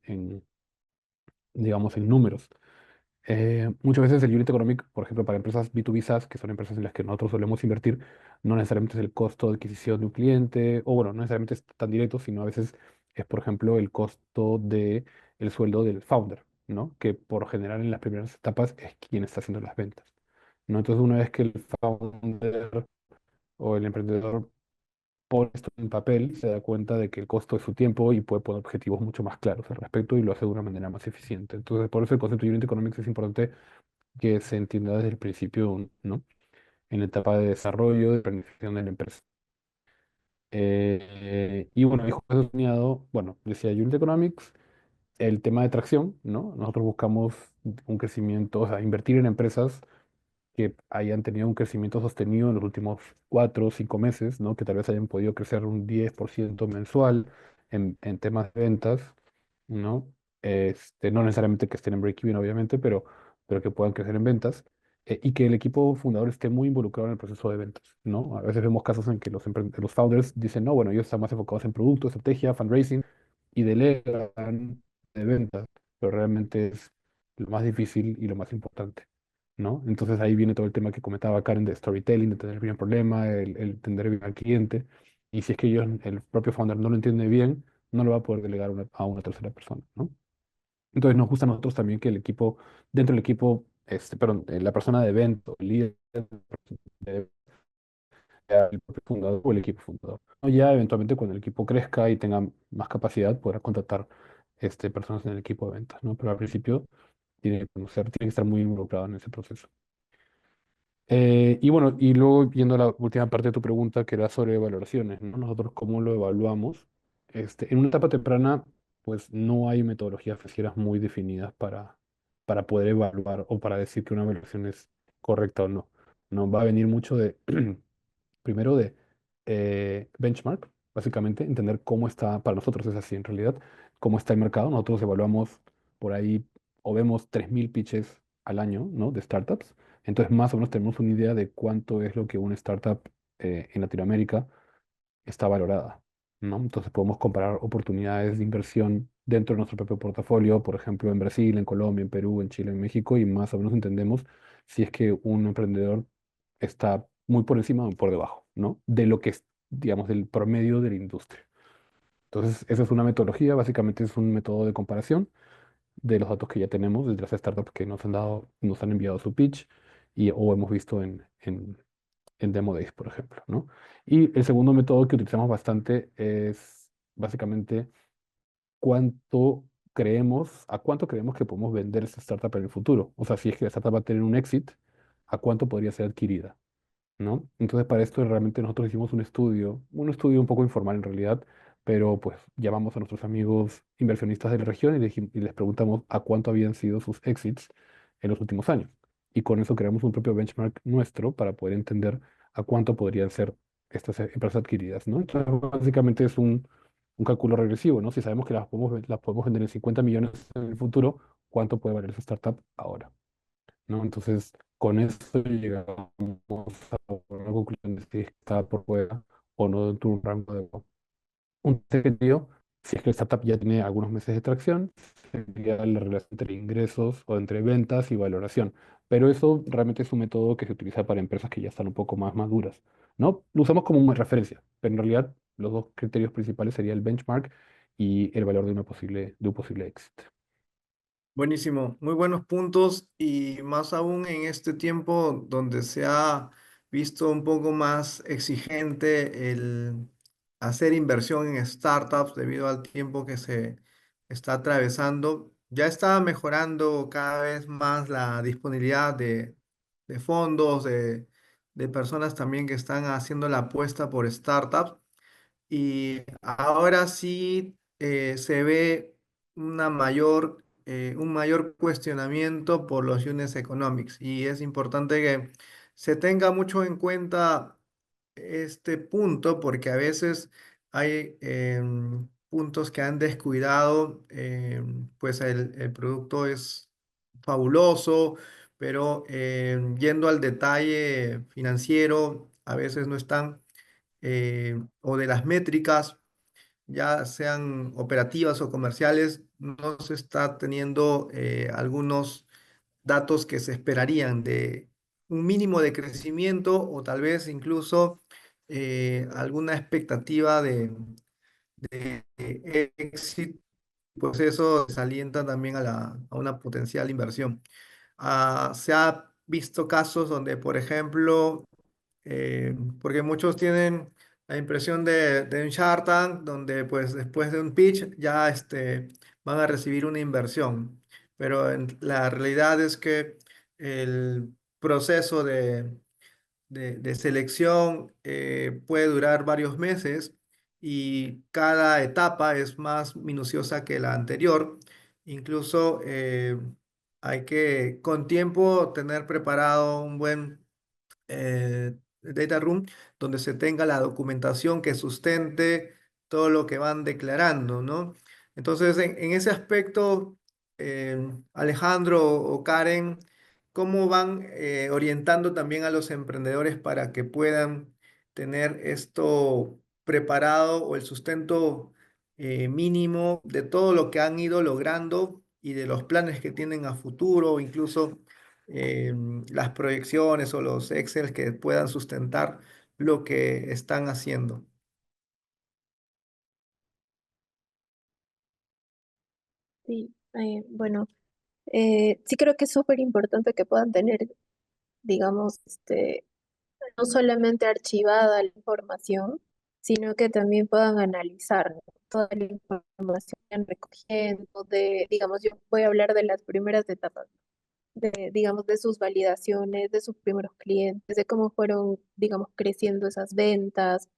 digamos, en números. Muchas veces el unit economic, por ejemplo, para empresas B2B SaaS, que son empresas en las que nosotros solemos invertir, no necesariamente es el costo de adquisición de un cliente, o bueno, no necesariamente es tan directo, sino a veces es, por ejemplo, el costo de el sueldo del founder, ¿no? Que por general en las primeras etapas es quien está haciendo las ventas, ¿no? Entonces, una vez que el founder o el emprendedor pone esto en papel, se da cuenta de que el costo es su tiempo y puede poner objetivos mucho más claros al respecto y lo hace de una manera más eficiente. Entonces, por eso el concepto de unit economics es importante que se entienda desde el principio, ¿no? En la etapa de desarrollo, de planificación de la empresa. Y bueno, hijo soñado, bueno, decía Unit Economics, el tema de tracción, ¿no? Nosotros buscamos un crecimiento, o sea, invertir en empresas que hayan tenido un crecimiento sostenido en los últimos 4 o 5 meses, ¿no? Que tal vez hayan podido crecer un 10% mensual en temas de ventas, ¿no? No necesariamente que estén en break-even, obviamente, pero que puedan crecer en ventas. Y que el equipo fundador esté muy involucrado en el proceso de ventas, ¿no? A veces vemos casos en que los founders dicen, no, bueno, ellos están más enfocados en producto, estrategia, fundraising, y delegan de ventas, pero realmente es lo más difícil y lo más importante, ¿no? Entonces ahí viene todo el tema que comentaba Karen de storytelling, de tener bien el problema, el entender bien al cliente. Y si es que ellos, el propio founder no lo entiende bien, no lo va a poder delegar a una tercera persona, ¿no? Entonces nos gusta a nosotros también que el equipo, dentro del equipo, perdón, la persona de evento, el líder, de- sea el propio fundador o el equipo fundador. ¿No? Ya eventualmente cuando el equipo crezca y tenga más capacidad, podrá contratar personas en el equipo de ventas, ¿no? Pero al principio tiene que conocer, tiene que estar muy involucrado en ese proceso. Y bueno, y luego viendo la última parte de tu pregunta, que era sobre valoraciones, ¿no? Nosotros cómo lo evaluamos. En una etapa temprana, pues no hay metodologías financieras muy definidas para poder evaluar o para decir que una evaluación es correcta o no. No va a venir mucho de, primero de benchmark, básicamente, entender cómo está, para nosotros es así en realidad, cómo está el mercado. Nosotros evaluamos por ahí o vemos 3.000 pitches al año, ¿no? De startups. Entonces, más o menos tenemos una idea de cuánto es lo que una startup en Latinoamérica está valorada, ¿no? Entonces, podemos comparar oportunidades de inversión dentro de nuestro propio portafolio, por ejemplo, en Brasil, en Colombia, en Perú, en Chile, en México, y más o menos entendemos si es que un emprendedor está muy por encima o por debajo, ¿no? De lo que es, digamos, del promedio de la industria. Entonces, esa es una metodología, básicamente es un método de comparación de los datos que ya tenemos, de las startups que nos han dado, nos han enviado su pitch o hemos visto en Demo Days, por ejemplo, ¿no? Y el segundo método que utilizamos bastante es básicamente a cuánto creemos que podemos vender esa startup en el futuro. O sea, si es que la startup va a tener un exit, ¿a cuánto podría ser adquirida? ¿No? Entonces, para esto realmente nosotros hicimos un estudio un poco informal en realidad, pero pues llamamos a nuestros amigos inversionistas de la región y les preguntamos a cuánto habían sido sus exits en los últimos años. Y con eso creamos un propio benchmark nuestro para poder entender a cuánto podrían ser estas empresas adquiridas, ¿no? Entonces, básicamente es un cálculo regresivo, ¿no? Si sabemos que las podemos vender en 50 millones en el futuro, ¿cuánto puede valer esa startup ahora? ¿No? Entonces, con eso llegamos a una conclusión de si está por fuera o no dentro de un rango de un criterio. Si es que el startup ya tiene algunos meses de tracción, sería la relación entre ingresos o entre ventas y valoración. Pero eso realmente es un método que se utiliza para empresas que ya están un poco más maduras, ¿no? Lo usamos como una referencia, pero en realidad los dos criterios principales serían el benchmark y el valor de un posible éxito. Buenísimo, muy buenos puntos y más aún en este tiempo donde se ha visto un poco más exigente el hacer inversión en startups debido al tiempo que se está atravesando. Ya está mejorando cada vez más la disponibilidad de fondos, de personas también que están haciendo la apuesta por startups. Y ahora sí se ve un mayor cuestionamiento por los unit economics y es importante que se tenga mucho en cuenta este punto porque a veces hay puntos que han descuidado, pues el producto es fabuloso, pero yendo al detalle financiero, a veces no están o de las métricas, ya sean operativas o comerciales, no se está teniendo algunos datos que se esperarían de un mínimo de crecimiento o tal vez incluso alguna expectativa de éxito, pues eso desalienta también a una potencial inversión. Se ha visto casos donde, por ejemplo, porque muchos tienen la impresión de un Shark Tank, donde pues después de un pitch ya van a recibir una inversión. Pero la realidad es que el proceso de selección puede durar varios meses y cada etapa es más minuciosa que la anterior. Incluso hay que con tiempo tener preparado un buen data room donde se tenga la documentación que sustente todo lo que van declarando, ¿no? Entonces, en ese aspecto, Alejandro o Karen, ¿cómo van orientando también a los emprendedores para que puedan tener esto preparado o el sustento mínimo de todo lo que han ido logrando y de los planes que tienen a futuro, incluso las proyecciones o los Excel que puedan sustentar lo que están haciendo? Sí, bueno, sí creo que es súper importante que puedan tener, digamos, no solamente archivada la información, sino que también puedan analizar, ¿no? Toda la información que han recogiendo, digamos, yo voy a hablar de las primeras etapas, digamos, de sus validaciones, de sus primeros clientes, de cómo fueron, digamos, creciendo esas ventas,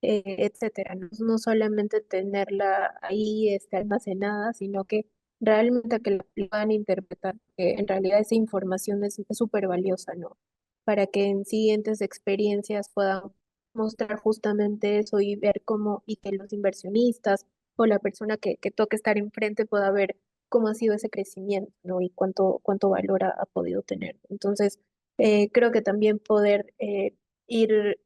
etcétera. No, no solamente tenerla ahí almacenada, sino que realmente que la puedan interpretar, que en realidad esa información es súper valiosa, ¿no? Para que en siguientes experiencias puedan mostrar justamente eso y ver cómo, y que los inversionistas o la persona que toque estar enfrente pueda ver cómo ha sido ese crecimiento, ¿no? Y cuánto valor ha podido tener. Entonces, creo que también poder ir,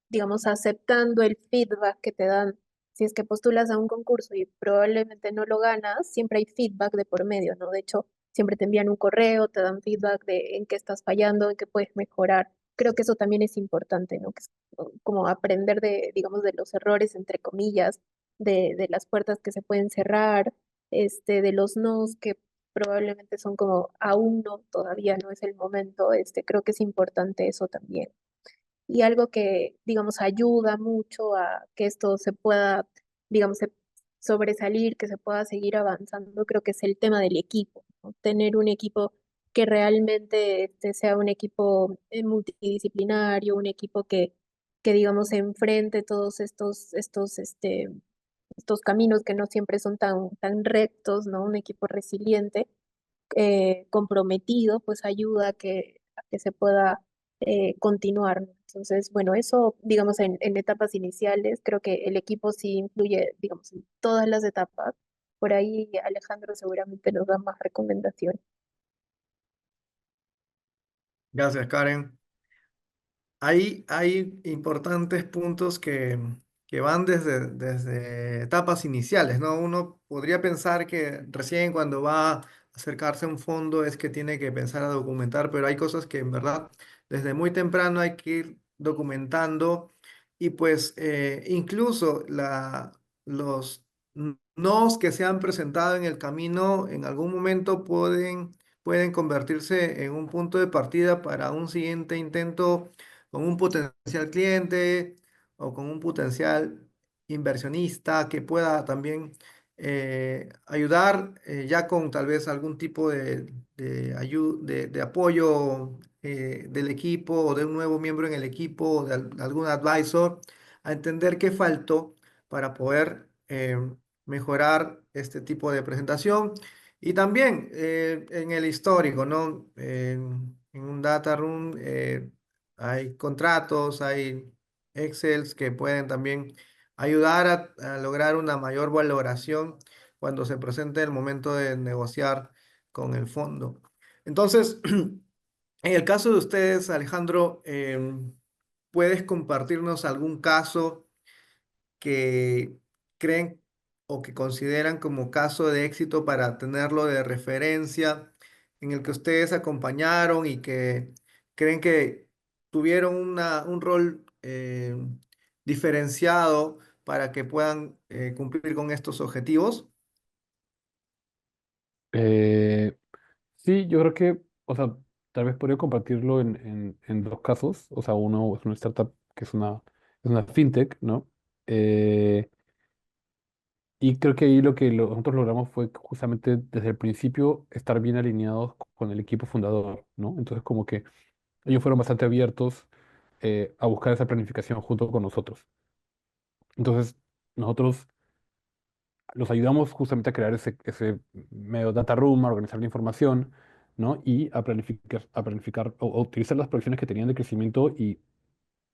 digamos, aceptando el feedback que te dan. Si es que postulas a un concurso y probablemente no lo ganas, siempre hay feedback de por medio, ¿no? De hecho, siempre te envían un correo, te dan feedback de en qué estás fallando, en qué puedes mejorar. Creo que eso también es importante, ¿no? Que es como aprender de, digamos, de los errores, entre comillas, de las puertas que se pueden cerrar, de los nos que probablemente son como aún no, todavía no es el momento, creo que es importante eso también. Y algo que, digamos, ayuda mucho a que esto se pueda, digamos, sobresalir, que se pueda seguir avanzando, creo que es el tema del equipo, ¿no? Tener un equipo que realmente sea un equipo multidisciplinario, un equipo que digamos, enfrente todos estos caminos que no siempre son tan rectos, ¿no? Un equipo resiliente, comprometido, pues ayuda a que se pueda continuar, ¿no? Entonces, bueno, eso, digamos, en etapas iniciales, creo que el equipo sí influye, digamos, en todas las etapas. Por ahí Alejandro seguramente nos da más recomendaciones. Gracias, Karen. Hay importantes puntos que van desde etapas iniciales, ¿no? Uno podría pensar que recién cuando va a acercarse a un fondo es que tiene que pensar a documentar, pero hay cosas que en verdad desde muy temprano hay que ir documentando y pues incluso los nos que se han presentado en el camino en algún momento pueden convertirse en un punto de partida para un siguiente intento con un potencial cliente o con un potencial inversionista que pueda también ayudar ya con tal vez algún tipo de apoyo del equipo o de un nuevo miembro en el equipo o de algún advisor a entender qué faltó para poder mejorar este tipo de presentación. Y también en el histórico, ¿no? En un data room hay contratos, hay Excels que pueden también ayudar a lograr una mayor valoración cuando se presente el momento de negociar con el fondo. Entonces, en el caso de ustedes, Alejandro, ¿puedes compartirnos algún caso que creen o que consideran como caso de éxito para tenerlo de referencia en el que ustedes acompañaron y que creen que tuvieron un rol diferenciado para que puedan cumplir con estos objetivos? Eh, sí, yo creo que, o sea, tal vez podría compartirlo en dos casos. O sea, uno es una startup que es una fintech, ¿no? Eh, y creo que ahí nosotros logramos fue justamente desde el principio estar bien alineados con el equipo fundador, ¿no? Entonces, como que ellos fueron bastante abiertos a buscar esa planificación junto con nosotros. Entonces, nosotros los ayudamos justamente a crear ese medio data room, a organizar la información, ¿no? Y a planificar o utilizar las proyecciones que tenían de crecimiento y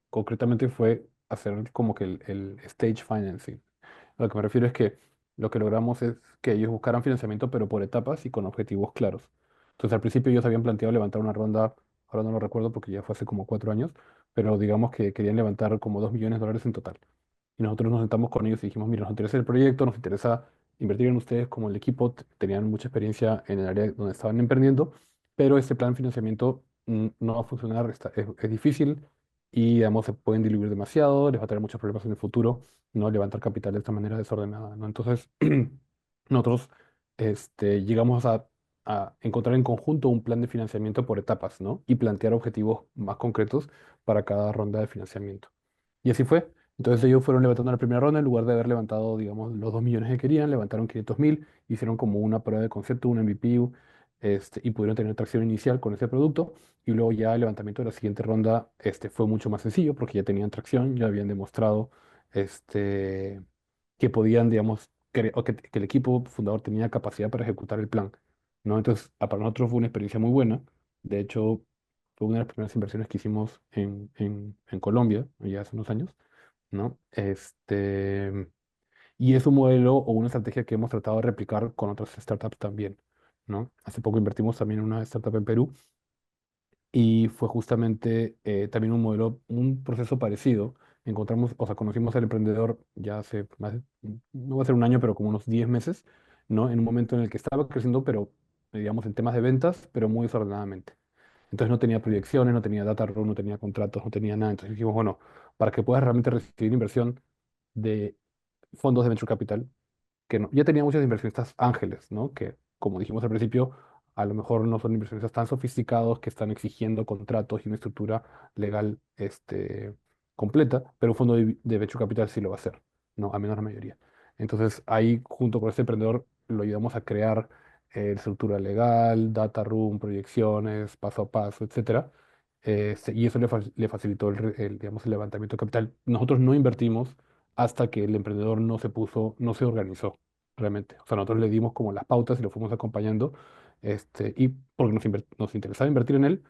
concretamente fue hacer como que el stage financing. A lo que me refiero es que lo que logramos es que ellos buscaran financiamiento, pero por etapas y con objetivos claros. Entonces, al principio ellos habían planteado levantar una ronda, ahora no lo recuerdo porque ya fue hace como 4 años, pero digamos que querían levantar como $2 millones en total. Y nosotros nos sentamos con ellos y dijimos, mira, nos interesa el proyecto, nos interesa invertir en ustedes como el equipo, tenían mucha experiencia en el área donde estaban emprendiendo, pero este plan de financiamiento no va a funcionar, es difícil y, digamos, se pueden diluir demasiado, les va a traer muchos problemas en el futuro, no levantar capital de esta manera desordenada, ¿no? Entonces, nosotros llegamos a encontrar en conjunto un plan de financiamiento por etapas, ¿no? Y plantear objetivos más concretos para cada ronda de financiamiento. Y así fue. Entonces ellos fueron levantando la primera ronda, en lugar de haber levantado, digamos, los 2 millones que querían, levantaron 500.000, hicieron como una prueba de concepto, un MVP, y pudieron tener tracción inicial con ese producto. Y luego ya el levantamiento de la siguiente ronda, fue mucho más sencillo porque ya tenían tracción, ya habían demostrado, este, que podían, digamos, o que el equipo fundador tenía capacidad para ejecutar el plan, ¿no? Entonces, para nosotros fue una experiencia muy buena. De hecho, fue una de las primeras inversiones que hicimos en Colombia, ya hace unos años, ¿no? Y es un modelo o una estrategia que hemos tratado de replicar con otras startups también, ¿no? Hace poco invertimos también en una startup en Perú y fue justamente también un modelo, un proceso parecido. Encontramos, o sea, conocimos al emprendedor ya hace más, no va a ser un año, pero como unos 10 meses, ¿no? En un momento en el que estaba creciendo, pero digamos en temas de ventas, pero muy desordenadamente. Entonces no tenía proyecciones, no tenía data room, no tenía contratos, no tenía nada. Entonces dijimos, bueno, para que puedas realmente recibir inversión de fondos de venture capital, que no, ya tenía muchos inversionistas ángeles, ¿no? Que, como dijimos al principio, a lo mejor no son inversionistas tan sofisticados que están exigiendo contratos y una estructura legal, completa, pero un fondo de venture capital sí lo va a hacer, ¿no? A menor mayoría. Entonces, ahí, junto con este emprendedor, lo ayudamos a crear estructura legal, data room, proyecciones, paso a paso, etcétera. Y eso le facilitó digamos, el levantamiento de capital. Nosotros no invertimos hasta que el emprendedor no se organizó realmente. O sea, nosotros le dimos como las pautas y lo fuimos acompañando, y porque nos interesaba invertir en él,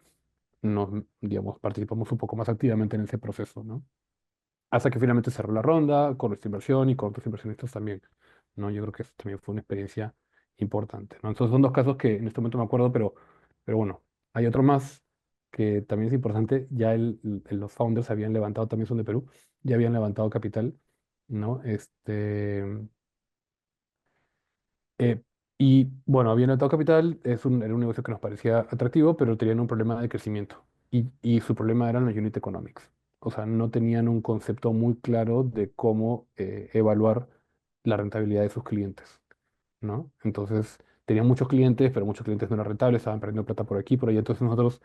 digamos, participamos un poco más activamente en ese proceso, ¿no? Hasta que finalmente cerró la ronda con nuestra inversión y con otros inversionistas también, ¿no? Yo creo que eso también fue una experiencia importante, ¿no? Entonces son dos casos que en este momento me acuerdo, pero bueno, hay otro más que también es importante. Ya los founders habían levantado, también son de Perú, ya habían levantado capital, ¿no? Eh, y bueno, habían levantado capital, era un negocio que nos parecía atractivo, pero tenían un problema de crecimiento. Y su problema eran los unit economics. O sea, no tenían un concepto muy claro de cómo evaluar la rentabilidad de sus clientes, ¿no? Entonces, tenían muchos clientes, pero muchos clientes no eran rentables, estaban perdiendo plata por aquí, por allá. Entonces, nosotros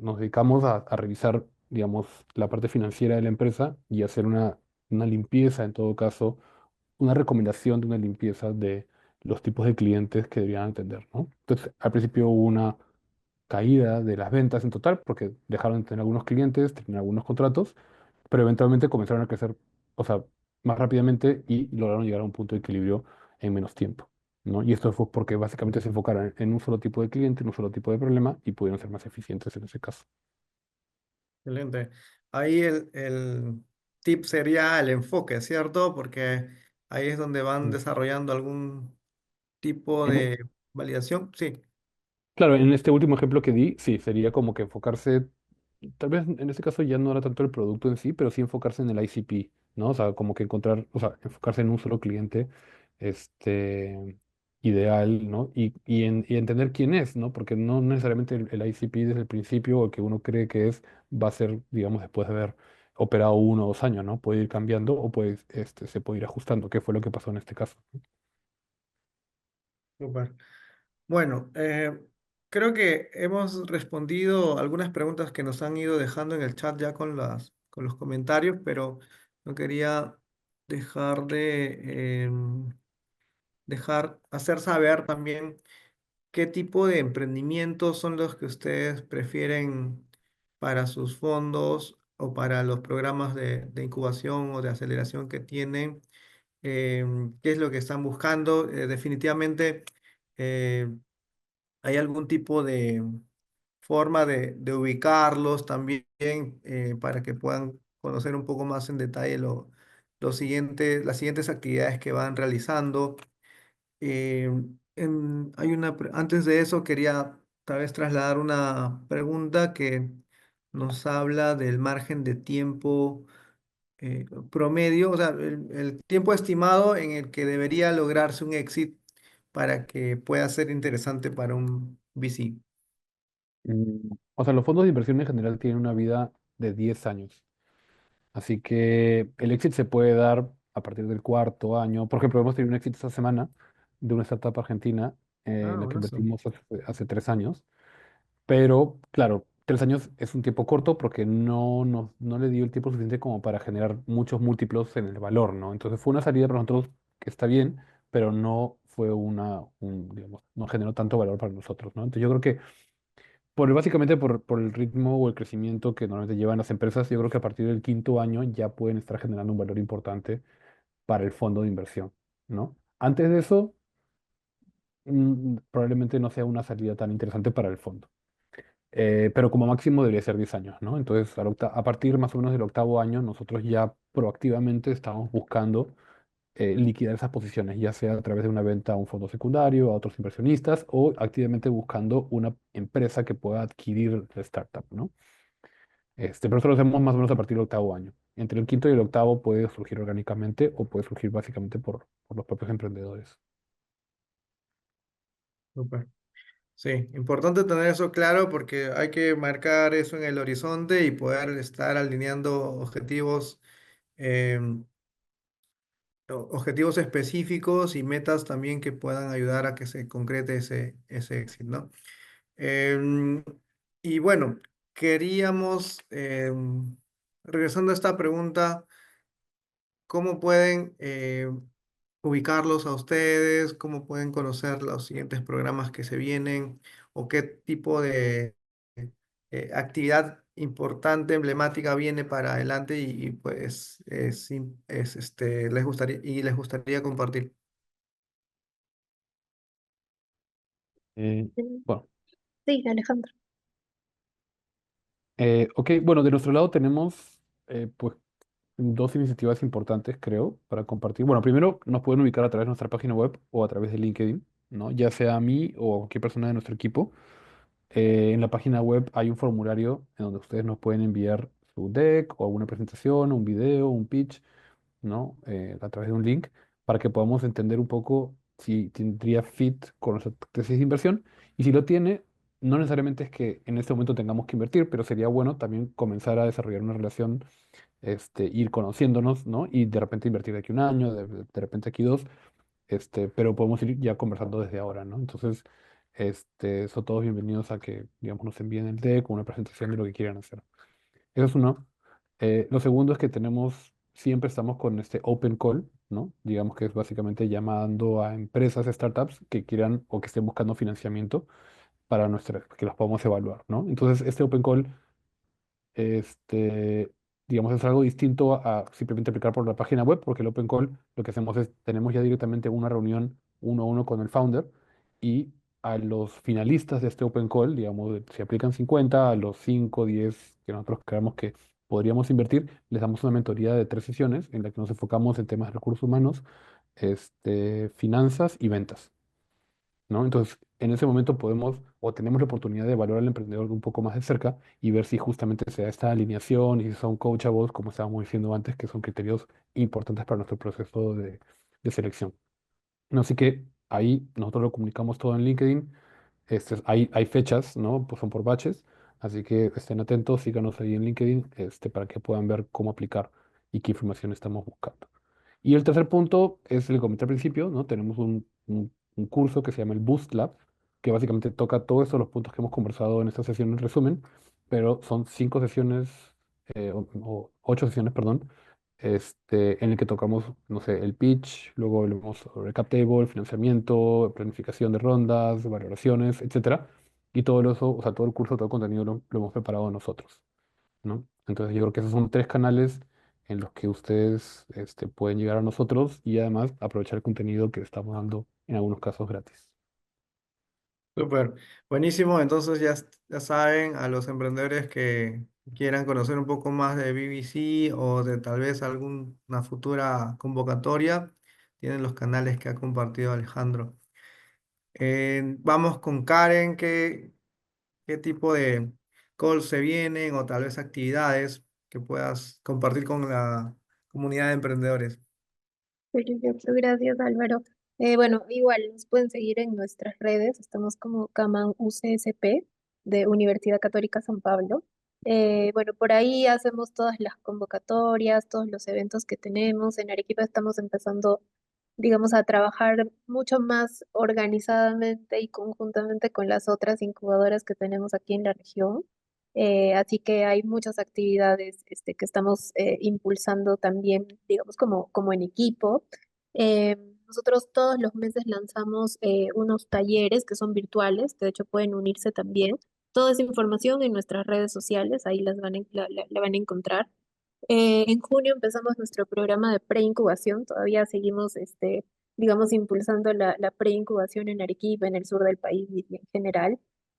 nos dedicamos a revisar, digamos, la parte financiera de la empresa y hacer una limpieza, en todo caso una recomendación de una limpieza de los tipos de clientes que debían atender, ¿no? Entonces, al principio hubo una caída de las ventas en total porque dejaron de tener algunos clientes, tenían algunos contratos, pero eventualmente comenzaron a crecer, o sea, más rápidamente y lograron llegar a un punto de equilibrio en menos tiempo, ¿no? Y esto fue porque básicamente se enfocaron en un solo tipo de cliente, en un solo tipo de problema y pudieron ser más eficientes en ese caso. Excelente. Ahí el tip sería el enfoque, ¿cierto? Porque ahí es donde van Mm. desarrollando algún tipo En, de validación. Sí, Claro, en este último ejemplo que di, sí, sería como que enfocarse, tal vez en este caso ya no era tanto el producto en sí, pero sí enfocarse en el ICP, ¿no? O sea, como que encontrar, o sea, enfocarse en un solo cliente, este, ideal, ¿no? Y entender quién es, ¿no? Porque no necesariamente el ICP desde el principio o el que uno cree que es, va a ser, digamos, después de haber operado 1 o 2 años, ¿no? Puede ir cambiando o puede, se puede ir ajustando, que fue lo que pasó en este caso. Súper. Bueno, creo que hemos respondido algunas preguntas que nos han ido dejando en el chat ya con los comentarios, pero no quería dejar hacer saber también qué tipo de emprendimientos son los que ustedes prefieren para sus fondos o para los programas de incubación o de aceleración que tienen. ¿Qué es lo que están buscando? Definitivamente. eh, ¿Hay algún tipo de forma de ubicarlos también, para que puedan conocer un poco más en detalle las siguientes actividades que van realizando? Eh, Antes de eso, quería tal vez trasladar una pregunta que nos habla del margen de tiempo promedio, o sea, el tiempo estimado en el que debería lograrse un exit para que pueda ser interesante para un VC. O sea, los fondos de inversión en general tienen una vida de 10 años. Así que el exit se puede dar a partir del cuarto año. Por ejemplo, hemos tenido un exit esta semana de una startup argentina Ah, en la que bueno, eso. invertimos hace 3 años. Pero, claro, 3 años es un tiempo corto porque no le dio el tiempo suficiente como para generar muchos múltiplos en el valor, ¿no? Entonces fue una salida para nosotros que está bien, pero no fue digamos, no generó tanto valor para nosotros, ¿no? Entonces yo creo que básicamente por el ritmo o el crecimiento que normalmente llevan las empresas, yo creo que a partir del quinto año ya pueden estar generando un valor importante para el fondo de inversión, ¿no? Antes de eso, probablemente no sea una salida tan interesante para el fondo. Pero como máximo debería ser 10 años, ¿no? Entonces, a partir más o menos del octavo año, nosotros ya proactivamente estamos buscando liquidar esas posiciones, ya sea a través de una venta a un fondo secundario, a otros inversionistas, o activamente buscando una empresa que pueda adquirir la startup, ¿no? Pero eso lo hacemos más o menos a partir del octavo año. Entre el quinto y el octavo puede surgir orgánicamente o puede surgir básicamente por los propios emprendedores. Súper. Sí, importante tener eso claro porque hay que marcar eso en el horizonte y poder estar alineando objetivos específicos y metas también que puedan ayudar a que se concrete ese éxito, ¿no? Em, y bueno, queríamos, regresando a esta pregunta, ¿cómo pueden ubicarlos a ustedes? ¿Cómo pueden conocer los siguientes programas que se vienen? ¿O qué tipo de actividad importante, emblemática viene para adelante? Pues les gustaría compartir. Eh, Mm, bueno, Sí, Alejandro. ok, bueno, de nuestro lado tenemos pues dos iniciativas importantes, creo, para compartir. Bueno, primero nos pueden ubicar a través de nuestra página web o a través de LinkedIn, ¿no? Ya sea a mí o a cualquier persona de nuestro equipo. En la página web hay un formulario en donde ustedes nos pueden enviar su deck o alguna presentación, un video, un pitch, ¿no? A través de un link para que podamos entender un poco si tendría fit con nuestra tesis de inversión. Y si lo tiene, no necesariamente es que en este momento tengamos que invertir, pero sería bueno también comenzar a desarrollar una relación, ir conociéndonos, ¿no? Y de repente invertir de aquí un año, de repente aquí dos, pero podemos ir ya conversando desde ahora, ¿no? Entonces, son todos bienvenidos a que, digamos, nos envíen el deck o una presentación de lo que quieran hacer. Eso es uno. Lo segundo es que siempre estamos con este open call, ¿no? Digamos que es básicamente llamando a empresas, startups que quieran o que estén buscando financiamiento para que las podamos evaluar, ¿no? Entonces, este open call este, digamos, es algo distinto a simplemente aplicar por la página web, porque el Open Call lo que hacemos es, tenemos ya directamente una reunión uno a uno con el founder y a los finalistas de este Open Call, digamos, si aplican 50, a los 5 10 que nosotros creamos que podríamos invertir, les damos una mentoría de 3 sesiones en la que nos enfocamos en temas de recursos humanos, finanzas y ventas. ¿No? Entonces, en ese momento podemos o tenemos la oportunidad de evaluar al emprendedor un poco más de cerca y ver si justamente se da esta alineación y si son coachables, como estábamos diciendo antes, que son criterios importantes para nuestro proceso de selección. ¿No? Así que ahí nosotros lo comunicamos todo en LinkedIn. Hay fechas, ¿no? Pues son por batches, así que estén atentos, síganos ahí en LinkedIn, para que puedan ver cómo aplicar y qué información estamos buscando. Y el tercer punto es el que comenté al principio, ¿no? Tenemos un curso que se llama el Boost Lab, que básicamente toca todos estos los puntos que hemos conversado en esta sesión en resumen, pero son 5 sesiones, o 8 sesiones, perdón, en el que tocamos, no sé, el pitch, luego vemos sobre cap table, financiamiento, planificación de rondas, valoraciones, etcétera. Y todo eso, o sea, todo el curso, todo el contenido lo hemos preparado nosotros, ¿no? Entonces yo creo que esos son 3 canales en los que ustedes pueden llegar a nosotros y además aprovechar el contenido que estamos dando en algunos casos gratis. Súper, buenísimo. Entonces ya saben, a los emprendedores que quieran conocer un poco más de BBC o de tal vez alguna futura convocatoria, tienen los canales que ha compartido Alejandro. Vamos con Karen, ¿qué tipo de calls se vienen o tal vez actividades que puedas compartir con la comunidad de emprendedores? Perfecto, gracias Álvaro. Bueno, igual nos pueden seguir en nuestras redes, estamos como Caman UCSP de Universidad Católica San Pablo. Bueno, por ahí hacemos todas las convocatorias, todos los eventos que tenemos. En Arequipa estamos empezando, digamos, a trabajar mucho más organizadamente y conjuntamente con las otras incubadoras que tenemos aquí en la región. Así que hay muchas actividades que estamos impulsando también, digamos, como en equipo. Eh, Nosotros todos los meses lanzamos unos talleres que son virtuales, que de hecho pueden unirse también. Toda esa información en nuestras redes sociales, ahí la van a encontrar. En junio empezamos nuestro programa de preincubación, todavía seguimos, digamos, impulsando la preincubación en Arequipa, en el sur del país y en general.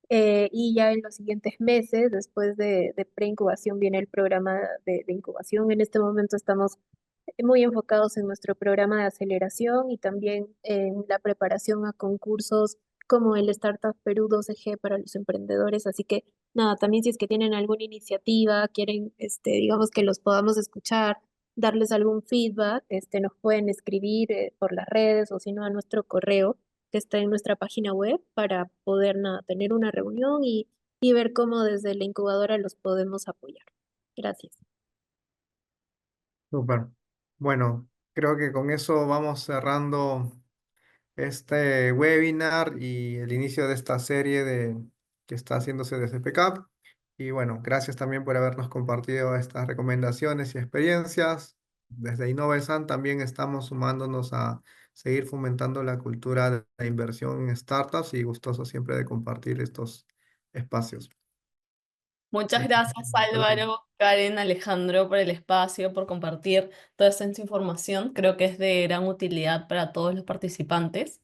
Y ya en los siguientes meses, después de preincubación, viene el programa de incubación. En este momento estamos muy enfocados en nuestro programa de aceleración y también en la preparación a concursos como el Startup Perú 12G para los emprendedores. Así que nada, también si es que tienen alguna iniciativa, quieren, digamos que los podamos escuchar, darles algún feedback, nos pueden escribir por las redes o si no a nuestro correo que está en nuestra página web para poder nada, tener una reunión y ver cómo desde la incubadora los podemos apoyar. Gracias. Súper. Bueno, creo que con eso vamos cerrando este webinar y el inicio de esta serie que está haciéndose desde PCAP. Y bueno, gracias también por habernos compartido estas recomendaciones y experiencias. Desde Innovesan también estamos sumándonos a seguir fomentando la cultura de la inversión en startups y gustoso siempre de compartir estos espacios. Muchas Eh, gracias Álvaro, Karen, Alejandro por el espacio, por compartir toda esta información. Creo que es de gran utilidad para todos los participantes.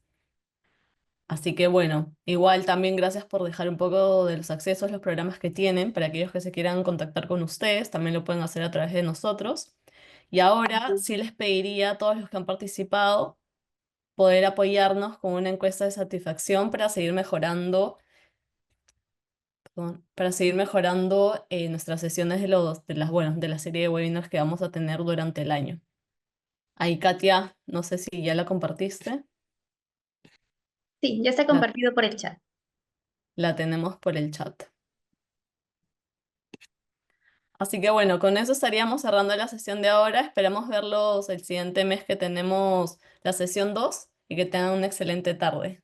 Así que bueno, igual también gracias por dejar un poco de los accesos, los programas que tienen, para aquellos que se quieran contactar con ustedes, también lo pueden hacer a través de nosotros. Y ahora sí les pediría a todos los que han participado poder apoyarnos con una encuesta de satisfacción para seguir mejorando, perdón, para seguir mejorando nuestras sesiones bueno, de la serie de webinars que vamos a tener durante el año. Ahí, Katia, no sé si ya la compartiste. Sí, ya está La, compartido por el chat. la tenemos por el chat. Así que bueno, con eso estaríamos cerrando la sesión de ahora. Esperamos verlos el siguiente mes que tenemos la sesión 2 y que tengan una excelente tarde.